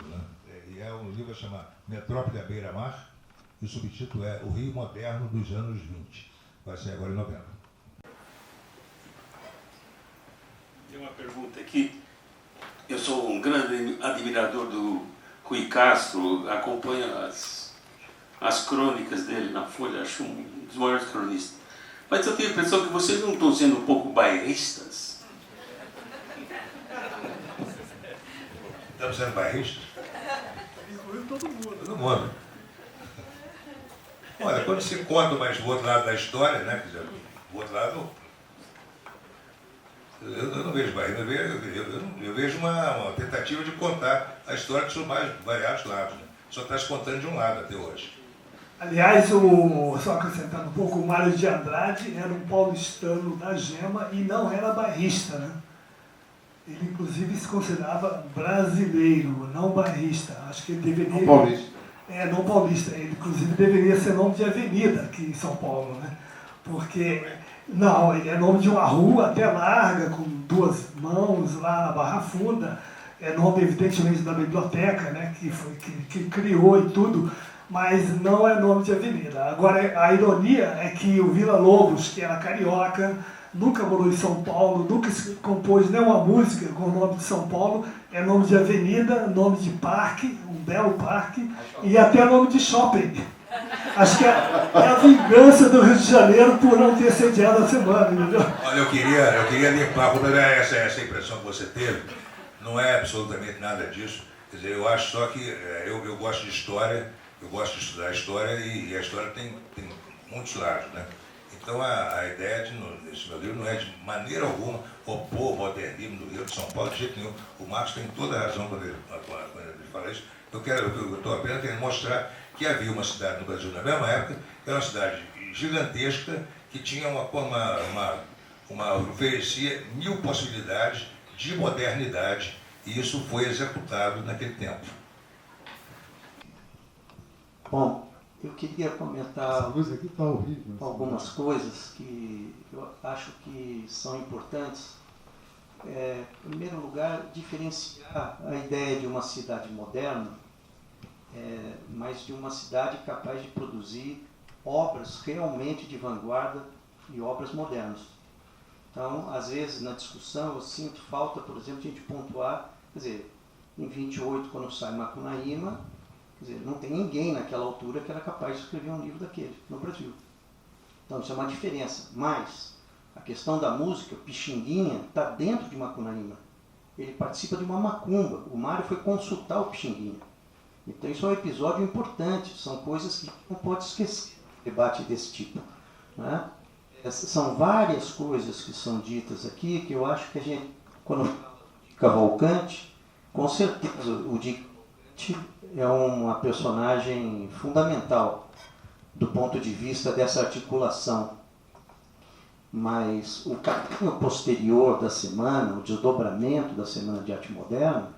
Né? E é um livro chamado Metrópole à Beira-Mar, e o subtítulo é O Rio Moderno dos Anos 20. Vai ser agora em novembro. Tem uma pergunta aqui. Eu sou um grande admirador do Rui Castro, acompanho as crônicas dele na Folha, acho um dos maiores cronistas. Mas eu tenho a impressão que vocês não estão sendo um pouco bairristas? Estamos sendo bairristas? Incluindo todo mundo. Todo mundo. Olha, quando se conta mais do outro lado da história, né, quer dizer, o outro lado, eu não vejo bairrismo, eu vejo uma tentativa de contar a história dos mais variados lados. Né? Só está se contando de um lado até hoje. Aliás, só acrescentando um pouco, o Mário de Andrade era um paulistano da Gema e não era bairrista, né? Ele, inclusive, se considerava brasileiro, não bairrista. Acho que ele deveria... Não paulista. Não paulista. Ele, inclusive, deveria ser nome de avenida aqui em São Paulo, né? Porque... Não, ele é nome de uma rua até larga, com 2 mãos lá na Barra Funda. É nome, evidentemente, da biblioteca, né? Que criou e tudo. Mas não é nome de avenida. Agora, a ironia é que o Vila Lobos, que era carioca, nunca morou em São Paulo, nunca compôs nenhuma música com o nome de São Paulo, é nome de avenida, nome de parque, um belo parque, e até nome de shopping. Acho que é a vingança do Rio de Janeiro por não ter sediado a semana, entendeu? Olha, eu queria limpar essa impressão que você teve. Não é absolutamente nada disso. Quer dizer, eu acho só que eu gosto de história, eu gosto de estudar a história e a história tem muitos lados, né? Então a ideia desse meu livro não é de maneira alguma opor o modernismo do Rio de São Paulo, de jeito nenhum. O Marcos tem toda a razão quando ele fala isso. Eu estou apenas querendo mostrar que havia uma cidade no Brasil na mesma época, que era uma cidade gigantesca, que tinha oferecia 1000 possibilidades de modernidade, e isso foi executado naquele tempo. Bom, eu queria comentar essa luz aqui tá horrível, algumas coisas que eu acho que são importantes. Em primeiro lugar, diferenciar a ideia de uma cidade moderna, mas de uma cidade capaz de produzir obras realmente de vanguarda e obras modernas. Então, às vezes, na discussão, eu sinto falta, por exemplo, de a gente pontuar, quer dizer, em 28, quando sai Macunaíma, quer dizer, não tem ninguém naquela altura que era capaz de escrever um livro daquele no Brasil. Então, isso é uma diferença. Mas, a questão da música, Pixinguinha, está dentro de Macunaíma. Ele participa de uma macumba. O Mário foi consultar o Pixinguinha. Então, isso é um episódio importante. São coisas que não pode esquecer um debate desse tipo, né? São várias coisas que são ditas aqui que eu acho que a gente, quando fala de Cavalcante, com certeza o Di Cavalcante é uma personagem fundamental do ponto de vista dessa articulação. Mas o capítulo posterior da semana, o desdobramento da Semana de Arte Moderna,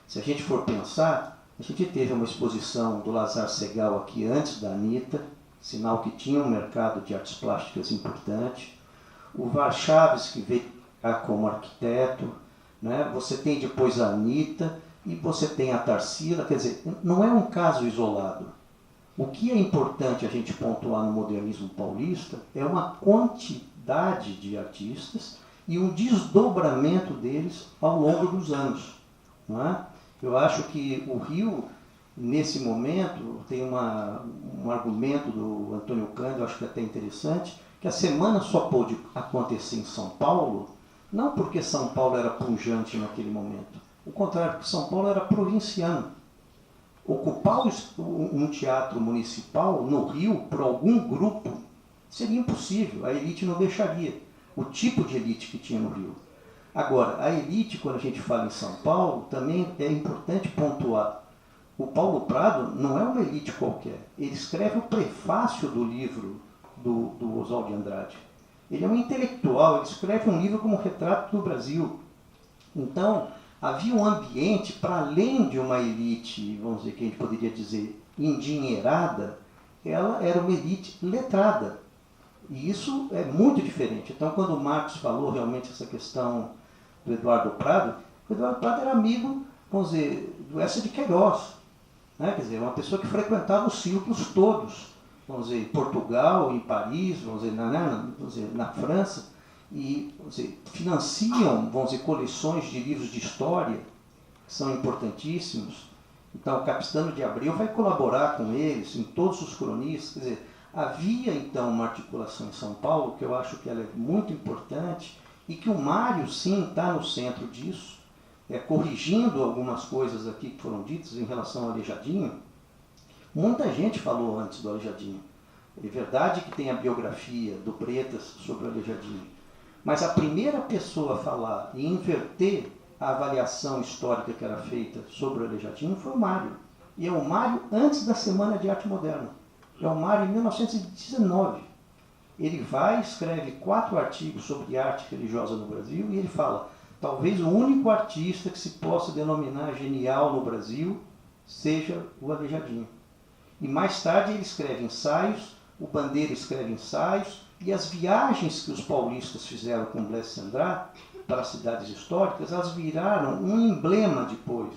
se a gente for pensar, a gente teve uma exposição do Lazar Segal aqui antes da Anitta, sinal que tinha um mercado de artes plásticas importante. O Varchaves, que veio como arquiteto, né? Você tem depois a Anitta e você tem a Tarsila, quer dizer, não é um caso isolado. O que é importante a gente pontuar no modernismo paulista é uma quantidade de artistas e um desdobramento deles ao longo dos anos, não é? Eu acho que o Rio, nesse momento, tem um argumento do Antônio Cândido, acho que é até interessante, que a semana só pôde acontecer em São Paulo, não porque São Paulo era pujante naquele momento, o contrário, porque São Paulo era provinciano. Ocupar um teatro municipal no Rio, por algum grupo, seria impossível, a elite não deixaria, o tipo de elite que tinha no Rio. Agora, a elite, quando a gente fala em São Paulo, também é importante pontuar. O Paulo Prado não é uma elite qualquer. Ele escreve o prefácio do livro do Oswald de Andrade. Ele é um intelectual, ele escreve um livro como retrato do Brasil. Então, havia um ambiente, para além de uma elite, vamos dizer, que a gente poderia dizer, endinheirada, ela era uma elite letrada. E isso é muito diferente. Então, quando o Marcos falou realmente essa questão do Eduardo Prado, o Eduardo Prado era amigo, vamos dizer, do Eça de Queiroz. Né? Quer dizer, uma pessoa que frequentava os círculos todos, vamos dizer, em Portugal, em Paris, vamos dizer, na França, e vamos dizer, financiam, vamos dizer, coleções de livros de história, que são importantíssimos. Então, o Capistrano de Abreu vai colaborar com eles, em todos os cronistas. Quer dizer, havia, então, uma articulação em São Paulo, que eu acho que ela é muito importante, e que o Mário, sim, está no centro disso, corrigindo algumas coisas aqui que foram ditas em relação ao Aleijadinho. Muita gente falou antes do Aleijadinho. É verdade que tem a biografia do Bretas sobre o Aleijadinho, mas a primeira pessoa a falar e inverter a avaliação histórica que era feita sobre o Aleijadinho foi o Mário. E é o Mário antes da Semana de Arte Moderna. É o Mário em 1919. Ele vai, escreve 4 artigos sobre arte religiosa no Brasil e ele fala: talvez o único artista que se possa denominar genial no Brasil seja o Aleijadinho. E mais tarde ele escreve ensaios, o Bandeira escreve ensaios, e as viagens que os paulistas fizeram com Blaise Cendrars para as cidades históricas, elas viraram um emblema depois.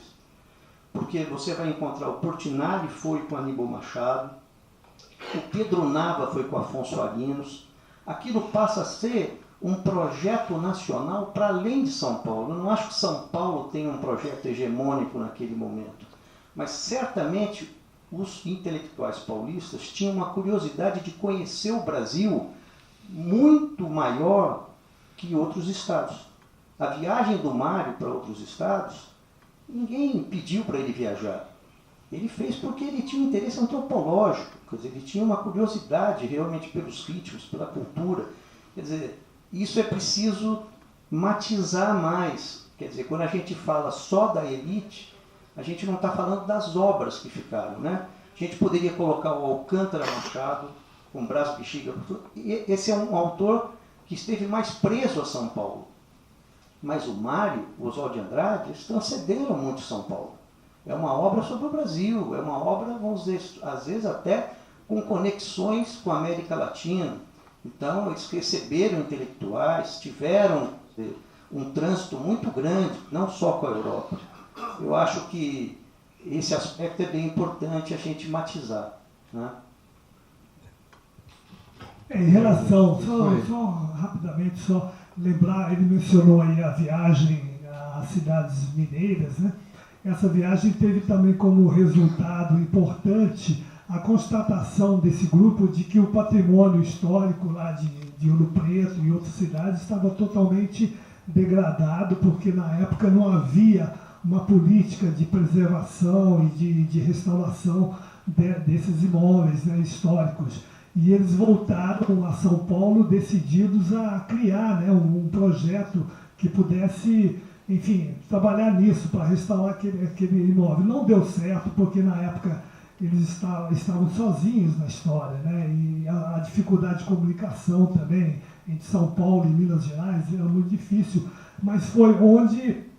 Porque você vai encontrar o Portinari foi com Aníbal Machado, o Pedro Nava foi com Afonso Arinos. Aquilo passa a ser um projeto nacional para além de São Paulo. Eu não acho que São Paulo tenha um projeto hegemônico naquele momento, mas certamente os intelectuais paulistas tinham uma curiosidade de conhecer o Brasil muito maior que outros estados. A viagem do Mário para outros estados Ninguém pediu para ele viajar. Ele fez porque ele tinha um interesse antropológico, quer dizer, ele tinha uma curiosidade realmente pelos ritmos, pela cultura. Quer dizer, isso é preciso matizar mais. Quer dizer, quando a gente fala só da elite, a gente não está falando das obras que ficaram, né? A gente poderia colocar o Alcântara Machado, com Brás Bexiga. Esse é um autor que esteve mais preso a São Paulo. Mas o Mário, o Oswald de Andrade, eles transcenderam muito São Paulo. É uma obra sobre o Brasil, é uma obra, vamos dizer, às vezes até com conexões com a América Latina. Então, eles receberam intelectuais, tiveram um trânsito muito grande, não só com a Europa. Eu acho que esse aspecto é bem importante a gente matizar, né? Em relação, só rapidamente, só lembrar, ele mencionou aí a viagem às cidades mineiras, né? Essa viagem teve também como resultado importante a constatação desse grupo de que o patrimônio histórico lá de Ouro Preto e outras cidades estava totalmente degradado, porque na época não havia uma política de preservação e de restauração desses imóveis, né, históricos. E eles voltaram a São Paulo decididos a criar, né, um projeto que pudesse, enfim, trabalhar nisso para restaurar aquele imóvel. Não deu certo, porque na época eles estavam sozinhos na história, né, e a dificuldade de comunicação também entre São Paulo e Minas Gerais era muito difícil, mas foi onde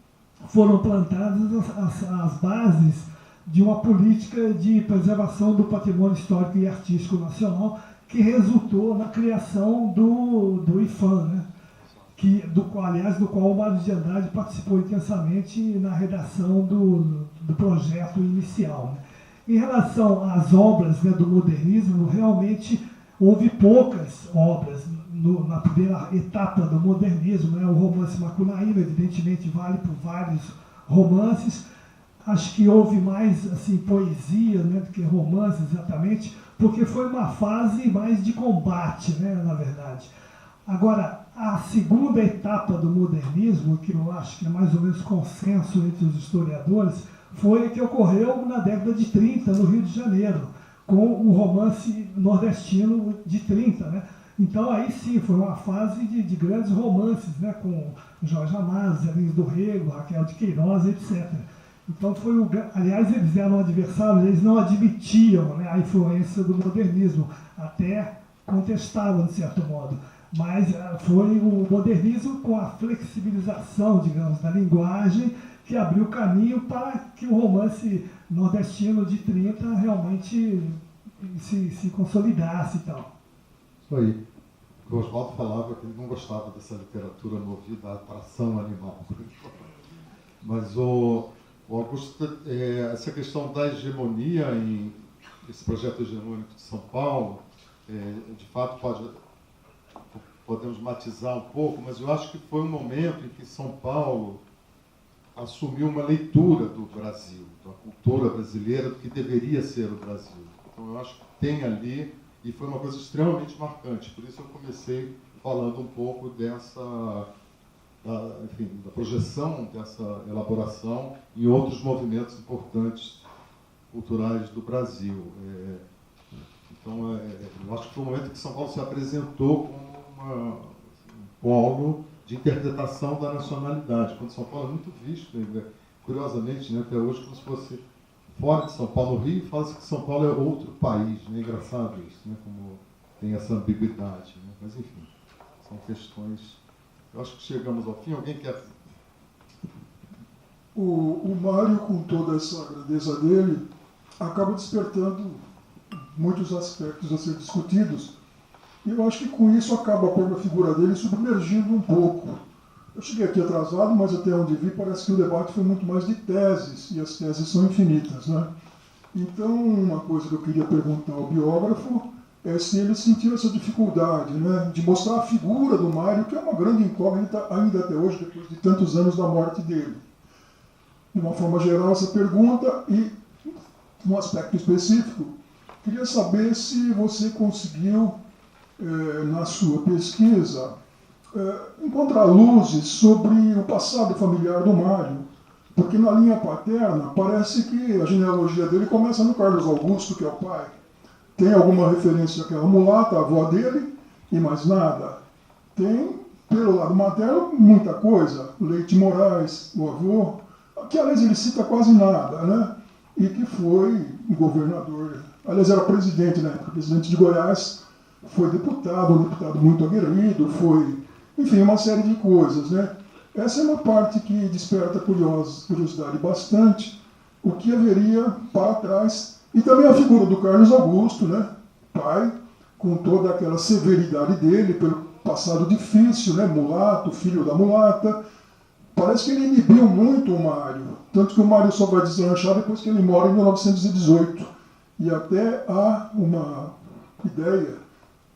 foram plantadas as bases de uma política de preservação do patrimônio histórico e artístico nacional, que resultou na criação do IPHAN, né? Do qual o Mário de Andrade participou intensamente na redação do projeto inicial, né? Em relação às obras, né, do modernismo, realmente houve poucas obras na primeira etapa do modernismo, né? O romance Macunaíma, evidentemente, vale por vários romances. Acho que houve mais assim, poesia, né, do que romance, exatamente, porque foi uma fase mais de combate, né, na verdade. Agora, a segunda etapa do modernismo, que eu acho que é mais ou menos consenso entre os historiadores, foi a que ocorreu na década de 30, no Rio de Janeiro, com o romance nordestino de 30, né? Então, aí sim, foi uma fase de grandes romances, né, com Jorge Amado, Zé Lins do Rego, Raquel de Queiroz, etc. Então, aliás, eles eram adversários, eles não admitiam, né, a influência do modernismo, até contestavam, de certo modo. Mas foi o modernismo com a flexibilização, digamos, da linguagem, que abriu caminho para que o romance nordestino de 30 realmente se consolidasse e tal. Isso aí. O Oswaldo falava que ele não gostava dessa literatura movida à atração animal. Mas o Augusto, essa questão da hegemonia, esse projeto hegemônico de São Paulo, de fato podemos matizar um pouco, mas eu acho que foi um momento em que São Paulo assumiu uma leitura do Brasil, da cultura brasileira, do que deveria ser o Brasil. Então eu acho que tem ali, e foi uma coisa extremamente marcante, por isso eu comecei falando um pouco da projeção dessa elaboração em outros movimentos importantes culturais do Brasil. Então, eu acho que foi um momento que São Paulo se apresentou como um polo de interpretação da nacionalidade, quando São Paulo é muito visto, curiosamente, né, até hoje, como se fosse fora de São Paulo. No Rio, fala-se que São Paulo é outro país, né? É engraçado isso, né? Como tem essa ambiguidade, né? Mas, enfim, são questões. Eu acho que chegamos ao fim. Alguém quer... O Mário, com toda essa grandeza dele, acaba despertando muitos aspectos a ser discutidos. E eu acho que com isso acaba a própria figura dele submergindo um pouco. Eu cheguei aqui atrasado, mas até onde vi parece que o debate foi muito mais de teses, e as teses são infinitas, né? Então, uma coisa que eu queria perguntar ao biógrafo é se ele sentiu essa dificuldade, né, de mostrar a figura do Mário, que é uma grande incógnita ainda até hoje, depois de tantos anos da morte dele. De uma forma geral, essa pergunta, e um aspecto específico, queria saber se você conseguiu, na sua pesquisa, encontrar luzes sobre o passado familiar do Mário, Porque na linha paterna, parece que a genealogia dele começa no Carlos Augusto, que é o pai. Tem alguma referência àquela mulata, a avó dele, e mais nada. Tem, pelo lado materno, muita coisa. Leite Moraes, o avô, que aliás ele cita quase nada, né? E que foi governador, aliás era presidente na época, presidente de Goiás, foi deputado, um deputado muito aguerrido, foi, enfim, uma série de coisas, né? Essa é uma parte que desperta curiosidade bastante, o que haveria para trás, e também a figura do Carlos Augusto, né? Pai, com toda aquela severidade dele, pelo passado difícil, né? Mulato, filho da mulata. Parece que ele inibiu muito o Mário, tanto que o Mário só vai deslanchar depois que ele morre em 1918. E até há uma ideia,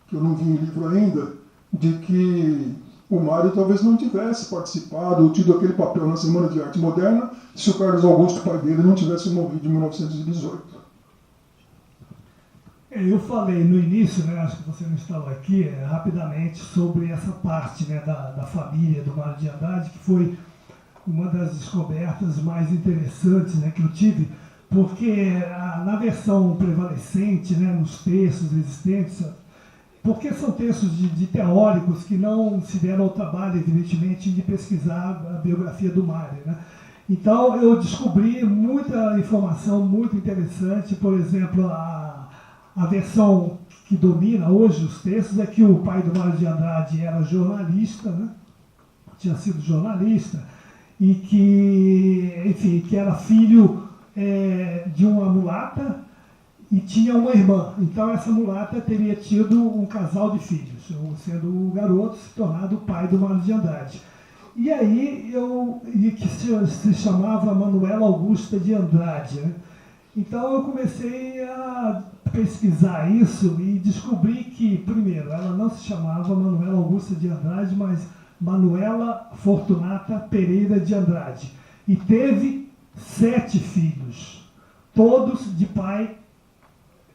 que eu não vi em livro ainda, de que o Mário talvez não tivesse participado ou tido aquele papel na Semana de Arte Moderna se o Carlos Augusto, pai dele, não tivesse morrido em 1918. Eu falei no início, né, acho que você não estava aqui, rapidamente sobre essa parte, né, da família do Mário de Andrade, que foi uma das descobertas mais interessantes, né, que eu tive, porque na versão prevalecente, né, nos textos existentes, porque são textos de teóricos que não se deram ao trabalho, evidentemente, de pesquisar a biografia do Mário, né? Então, eu descobri muita informação muito interessante, por exemplo, a versão que domina hoje os textos é que o pai do Mário de Andrade era jornalista, né? Tinha sido jornalista, e que, enfim, que era filho de uma mulata e tinha uma irmã. Então essa mulata teria tido um casal de filhos, sendo o garoto se tornado o pai do Mário de Andrade. E aí que se chamava Manuela Augusta de Andrade, né? Então eu comecei a pesquisar isso e descobri que, primeiro, ela não se chamava Manuela Augusta de Andrade, mas Manuela Fortunata Pereira de Andrade. E teve 7 filhos, todos de pai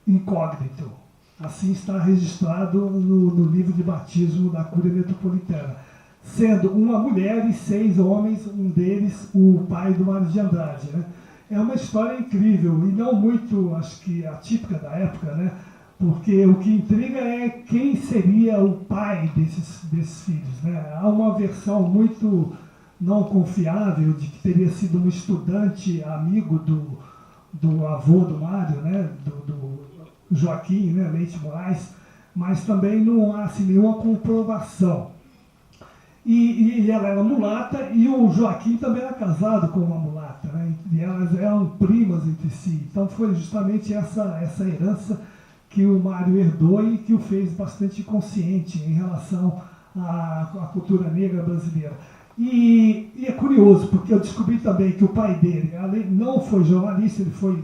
incógnito. Assim está registrado no livro de batismo da Cúria Metropolitana. Sendo uma mulher e 6 homens, um deles o pai do Mário de Andrade, né? É uma história incrível e não muito, acho que, atípica da época, né? Porque o que intriga é quem seria o pai desses filhos, né? Há uma versão muito não confiável de que teria sido um estudante amigo do avô do Mário, né? do Joaquim, né? Leite Moraes, mas também não há assim, nenhuma comprovação. E ela era mulata e o Joaquim também era casado com uma mulata, né? E elas eram primas entre si. Então foi justamente essa herança que o Mário herdou e que o fez bastante consciente em relação à cultura negra brasileira. E é curioso, porque eu descobri também que o pai dele não foi jornalista, ele foi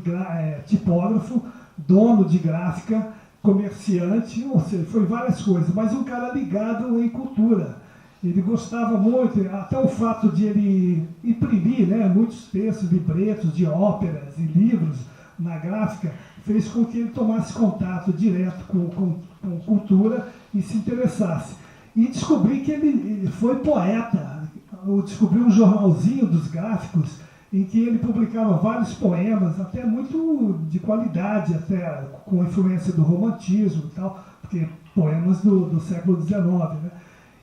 tipógrafo, dono de gráfica, comerciante, ou seja, foi várias coisas, mas um cara ligado em cultura. Ele gostava muito, até o fato de ele imprimir, né, muitos textos, libretos de óperas e livros na gráfica, fez com que ele tomasse contato direto com cultura e se interessasse. E descobri que ele foi poeta. Eu descobri um jornalzinho dos gráficos em que ele publicava vários poemas, até muito de qualidade, até com influência do romantismo e tal, porque poemas do século XIX, né?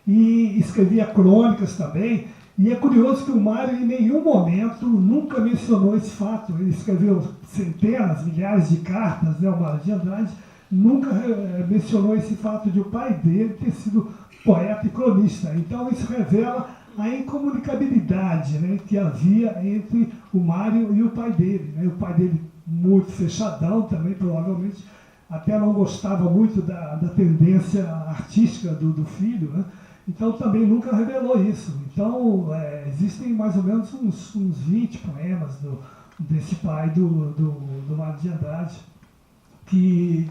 E escrevia crônicas também. E é curioso que o Mário, em nenhum momento, nunca mencionou esse fato. Ele escreveu centenas, milhares de cartas, né, o Mário de Andrade, nunca mencionou esse fato de o pai dele ter sido poeta e cronista. Então isso revela a incomunicabilidade, né, que havia entre o Mário e o pai dele, né? O pai dele muito fechadão também, provavelmente, até não gostava muito da tendência artística do filho, né? Então também nunca revelou isso. Então existem mais ou menos uns 20 poemas desse pai do Mário de Andrade, que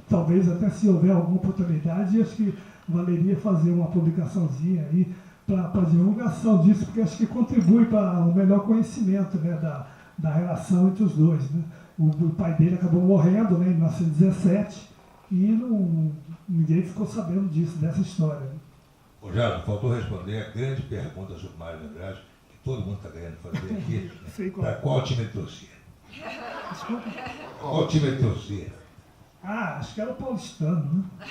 talvez até se houver alguma oportunidade, acho que valeria fazer uma publicaçãozinha aí para divulgação disso, porque acho que contribui para o melhor conhecimento, né, da relação entre os dois, né? O pai dele acabou morrendo, né, em 1917 e ninguém ficou sabendo dessa história. Ô, Jado, faltou responder a grande pergunta sobre Mário de Andrade, que todo mundo está querendo fazer aqui. Sei qual. Para qual time ele torcia? Desculpa. Qual time ele torcia? Acho que era o paulistano, né?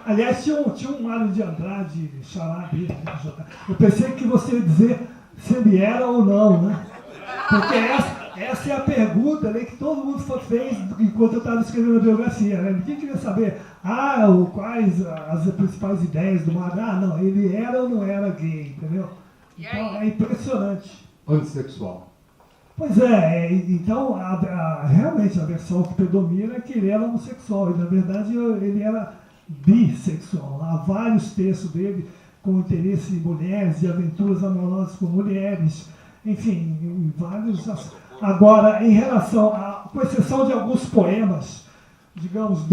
Aliás, tinha um Mário de Andrade, xará dele, né? Eu pensei que você ia dizer se ele era ou não, né? Porque essa é a pergunta, né, que todo mundo fez enquanto eu estava escrevendo a biografia, né? Ninguém queria saber, quais as principais ideias do Mário. Não, ele era ou não era gay, entendeu? Então é impressionante. Antissexual. Pois é, então realmente a versão que predomina é que ele era homossexual, e na verdade ele era bissexual. Há vários textos dele com interesse em mulheres, de aventuras amorosas com mulheres, enfim, em vários. Agora, em relação com exceção de alguns poemas, digamos,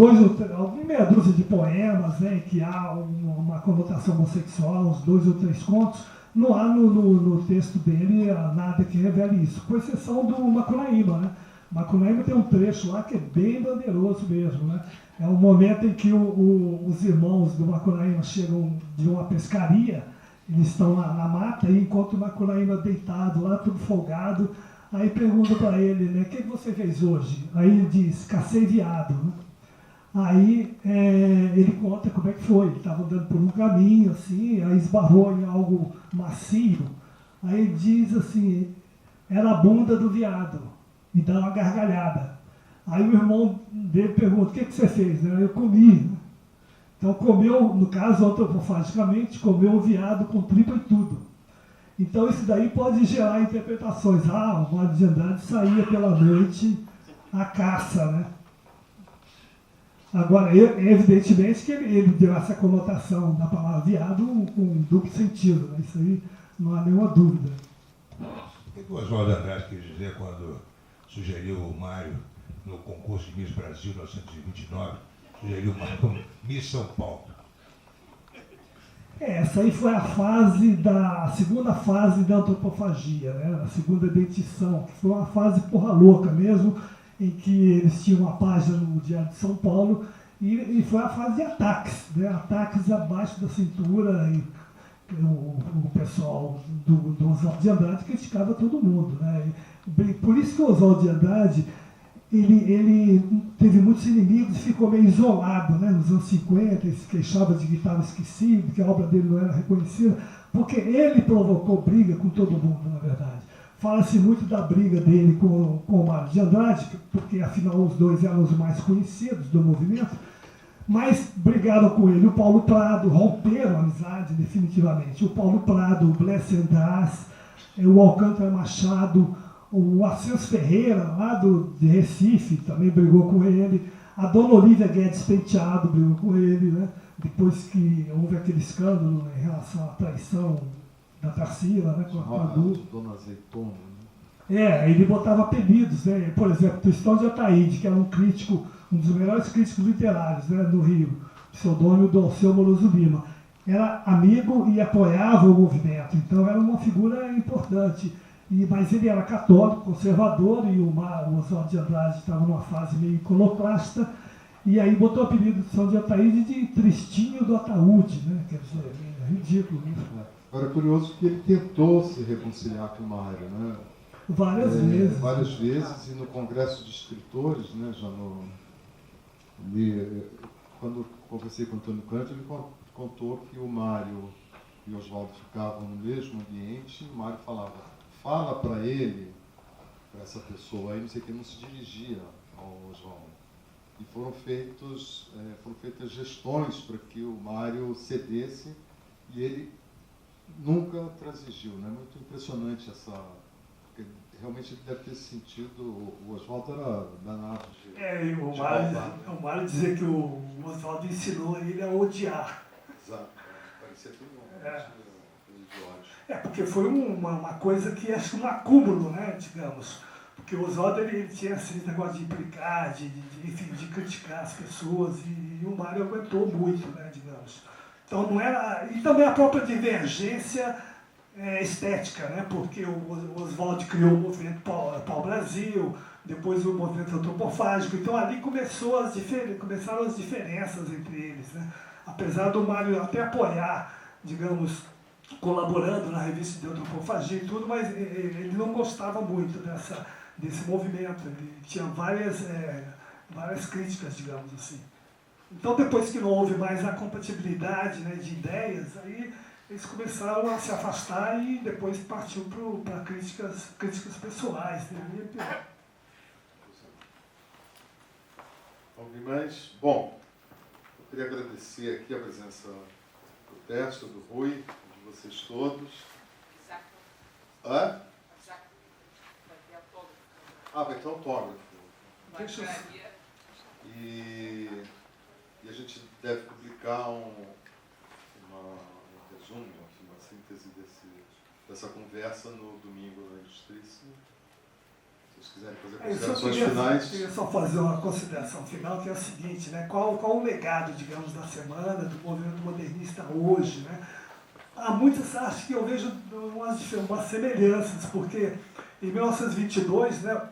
meia dúzia de poemas, né, que há uma conotação homossexual, uns 2 ou 3 contos, não há no texto dele nada que revele isso, com exceção do Macunaíma, né? Macunaíma tem um trecho lá que é bem bandeiroso mesmo, né? É um momento em que os irmãos do Macunaíma chegam de uma pescaria, eles estão lá na mata e encontram o Macunaíma deitado lá, tudo folgado, aí pergunta para ele, né, o que você fez hoje? Aí ele diz, cacei viado, né? Aí ele conta como é que foi. Ele estava andando por um caminho, assim, aí esbarrou em algo macio. Aí ele diz assim, era a bunda do viado. E dá uma gargalhada. Aí o irmão dele pergunta, o que você fez? Eu comi. Então comeu, no caso, antropofagicamente, comeu o viado com tripa e tudo. Então isso daí pode gerar interpretações. O Mário de Andrade saía pela noite à caça, né? Agora, evidentemente que ele deu essa conotação da palavra viado com duplo sentido, né? Isso aí não há nenhuma dúvida. O que o Oswaldo Andrade quis dizer quando sugeriu o Mário no concurso de Miss Brasil 1929, sugeriu o Mário como Miss São Paulo? Essa aí foi a segunda fase da antropofagia, né? A segunda dentição, que foi uma fase porra louca mesmo, em que eles tinham uma página no Diário de São Paulo, e foi a fase de ataques, né? Ataques abaixo da cintura, e o pessoal do Oswaldo de Andrade criticava todo mundo, né? Por isso que o Oswaldo de Andrade ele teve muitos inimigos e ficou meio isolado, né? Nos anos 50, ele se queixava de que estava esquecido, que a obra dele não era reconhecida, porque ele provocou briga com todo mundo, na verdade. Fala-se muito da briga dele com o Mário de Andrade, porque afinal os dois eram os mais conhecidos do movimento, mas brigaram com ele o Paulo Prado, romperam a amizade definitivamente. O Paulo Prado, o Blessing András, o Alcântara Machado, o Ascenso Ferreira, lá de Recife, também brigou com ele. A dona Olívia Guedes Penteado brigou com ele, né? Depois que houve aquele escândalo em relação à traição da Tarsila, né, com a Dona Azeitona, né? Ele botava apelidos, né? Por exemplo, Tristão de Ataíde, que era um crítico, um dos melhores críticos literários, né, no Rio, pseudônimo do Alceu Moroso Lima. Era amigo e apoiava o movimento, então era uma figura importante. Mas ele era católico, conservador, e o Oswaldo de Andrade estava numa fase meio iconoclasta, e aí botou o apelido de Tristão de Ataíde de Tristinho do Ataúde, né? Quer dizer, é ridículo isso. Agora é curioso que ele tentou se reconciliar com o Mário, né? Várias vezes. Várias vezes, e no Congresso de Escritores, né, quando conversei com o Antônio Cândido, ele contou que o Mário e o Oswaldo ficavam no mesmo ambiente, e o Mário falava, fala para ele, para essa pessoa aí, não sei o que, não se dirigia ao Oswaldo. E foram feitas gestões para que o Mário cedesse, e ele nunca transigiu, né? Muito impressionante porque realmente ele deve ter sentido, o Oswaldo era danado de o Mário dizia que o Oswaldo ensinou ele a odiar. Exato, parecia tudo de ódio. Porque foi uma coisa que acho um acúmulo, né, digamos. Porque o Oswaldo ele tinha esse negócio de implicar, de criticar as pessoas, e o Mário aguentou muito, né, digamos. Então não era. E também a própria divergência estética, né? Porque o Oswaldo criou o movimento Pau-Brasil, depois o movimento antropofágico, então ali começaram as diferenças entre eles, né? Apesar do Mário até apoiar, digamos, colaborando na revista de antropofagia e tudo, mas ele não gostava muito desse movimento. Ele tinha várias críticas, digamos assim. Então, depois que não houve mais a compatibilidade, né, de ideias, aí eles começaram a se afastar e depois partiu para críticas pessoais. Né? Alguém mais? Bom, eu queria agradecer aqui a presença do Tércio, do Rui, de vocês todos. Hã? Vai ter autógrafo. E a gente deve publicar um resumo, uma síntese dessa conversa no domingo na Ilustríssima. Se vocês quiserem fazer considerações finais. Eu queria só fazer uma consideração final, que é a seguinte, né? Qual o legado, digamos, da semana, do movimento modernista hoje, né? Há muitas, acho que eu vejo umas semelhanças, porque em 1922, né,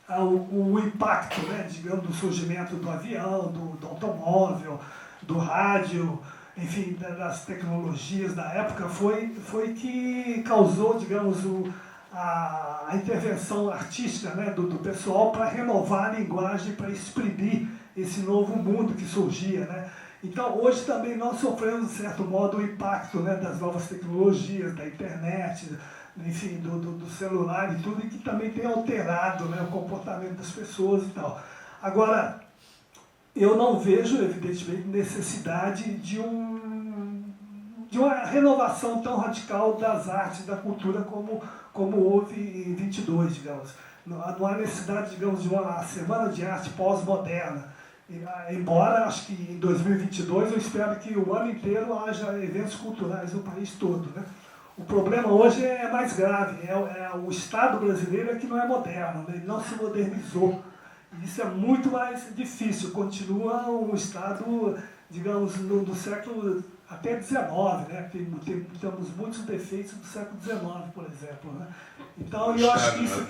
o impacto, né, digamos, do surgimento do avião, do automóvel, do rádio, enfim, das tecnologias da época, foi que causou, digamos, a intervenção artística, né, do pessoal para renovar a linguagem, para exprimir esse novo mundo que surgia, né? Então, hoje também nós sofremos, de certo modo, o impacto, né, das novas tecnologias, da internet, enfim, do celular e tudo, e que também tem alterado, né, o comportamento das pessoas e tal. Agora, eu não vejo, evidentemente, necessidade de uma renovação tão radical das artes, da cultura, como houve em 22, digamos. Não há necessidade, digamos, de uma semana de arte pós-moderna. Embora, acho que em 2022, eu espero que o ano inteiro haja eventos culturais no país todo, né? O problema hoje é mais grave, o Estado brasileiro que não é moderno, né? Ele não se modernizou. E isso é muito mais difícil, continua um Estado, digamos, do século até XIX, né? Temos muitos defeitos do século XIX, por exemplo, né? Então, eu acho que isso...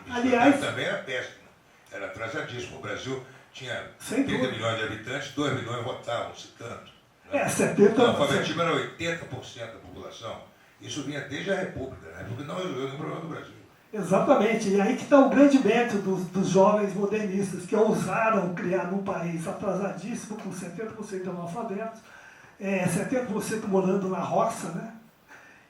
Aliás, também era péssimo, era atrasadíssimo. O Brasil tinha 30 milhões de habitantes, 2 milhões votavam, se tanto. Né? 70%. O alfabetismo era 80% da população. Isso vinha desde a República, né? A República não resolveu nenhum problema do Brasil. Exatamente, e aí que está o grande mérito dos jovens modernistas, que ousaram criar num país atrasadíssimo, com 70% de analfabetos, 70% morando na roça, né?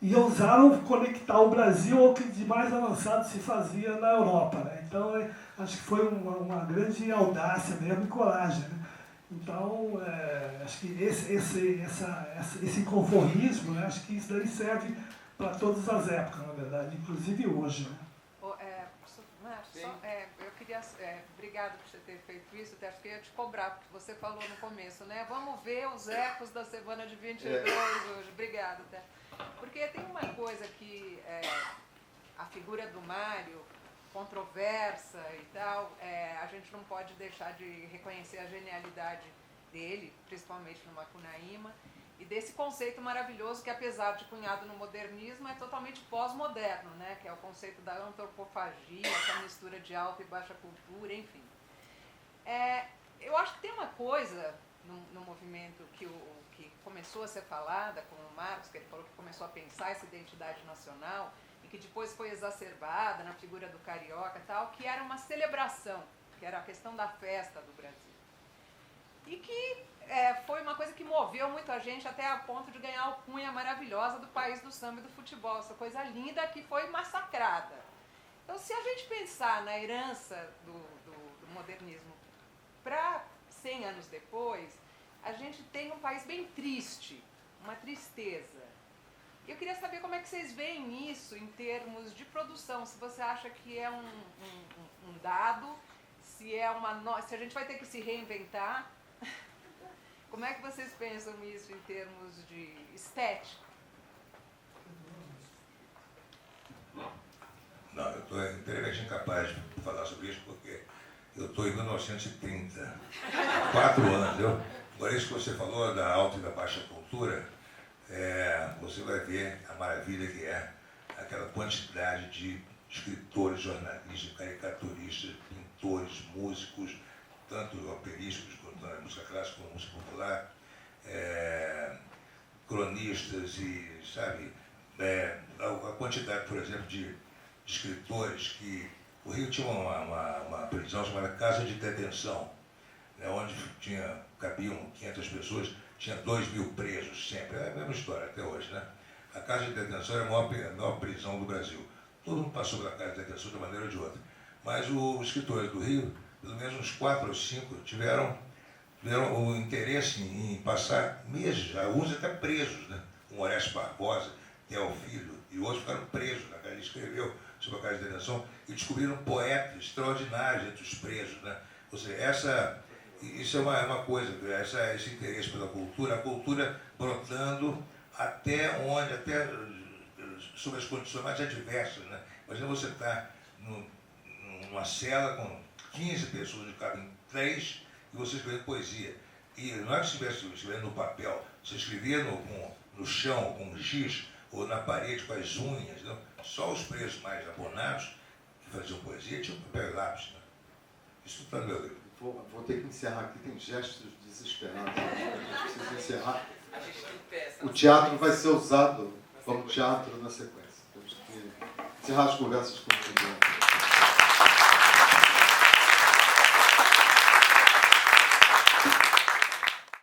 E ousaram conectar o Brasil ao que de mais avançado se fazia na Europa, né? Então, acho que foi uma grande audácia mesmo e coragem, né? Então, acho que esse conformismo, né? Acho que isso daí serve para todas as épocas, na verdade, inclusive hoje, né? Eu queria, obrigado por você ter feito isso, até que eu ia te cobrar, porque você falou no começo, né? Vamos ver os ecos da semana de 22 hoje. Obrigado, até. Porque tem uma coisa que a figura do Mário, controversa e tal, a gente não pode deixar de reconhecer a genialidade dele, principalmente no Macunaíma, e desse conceito maravilhoso que, apesar de cunhado no modernismo, é totalmente pós-moderno, né? Que é o conceito da antropofagia, essa mistura de alta e baixa cultura, enfim. Eu acho que tem uma coisa no movimento que começou a ser falada com o Marcos, que ele falou que começou a pensar essa identidade nacional e que depois foi exacerbada na figura do carioca e tal, que era uma celebração, que era a questão da festa do Brasil. E que foi uma coisa que moveu muito a gente até a ponto de ganhar a alcunha maravilhosa do país do samba e do futebol, essa coisa linda que foi massacrada. Então, se a gente pensar na herança do modernismo para 100 anos depois, a gente tem um país bem triste, uma tristeza. Eu queria saber como é que vocês veem isso em termos de produção, se você acha que é um dado, se a gente vai ter que se reinventar. Como é que vocês pensam isso em termos de estética? Não, eu estou inteiramente incapaz de falar sobre isso porque eu estou em 1930, 4 anos. Agora, isso que você falou da alta e da baixa cultura, você vai ver a maravilha que é aquela quantidade de escritores, jornalistas, caricaturistas, pintores, músicos, tanto operísticos quanto na música clássica como música popular, cronistas e, sabe, a quantidade, por exemplo, de escritores que... O Rio tinha uma prisão chamada Casa de Detenção, né, onde cabiam 500 pessoas, tinha 2.000 presos sempre. É a mesma história até hoje, né? A Casa de Detenção era a maior prisão do Brasil. Todo mundo passou pela Casa de Detenção de uma maneira ou de outra. Mas os escritores do Rio, pelo menos uns 4 ou 5, tiveram o interesse em passar meses, alguns até presos, né? O Orestes Barbosa, Teofilo e outros ficaram presos. Ele escreveu sobre a Casa de Detenção e descobriram poetas extraordinários entre os presos, né? Ou seja, isso é uma coisa, esse interesse pela cultura, a cultura brotando até sobre as condições mais adversas, né? Imagina você estar numa cela com 15 pessoas, de cada 3, e você escrevendo poesia. E não é que você estivesse escrevendo no papel, você escrevia no chão, com giz, ou na parede com as unhas, né? Só os presos mais abonados que faziam poesia tinham papel e lápis, né? Isso tudo está no meu livro. Vou ter que encerrar aqui, tem gestos desesperados. A gente precisa encerrar. O teatro vai ser usado como teatro na sequência. Temos que encerrar as conversas com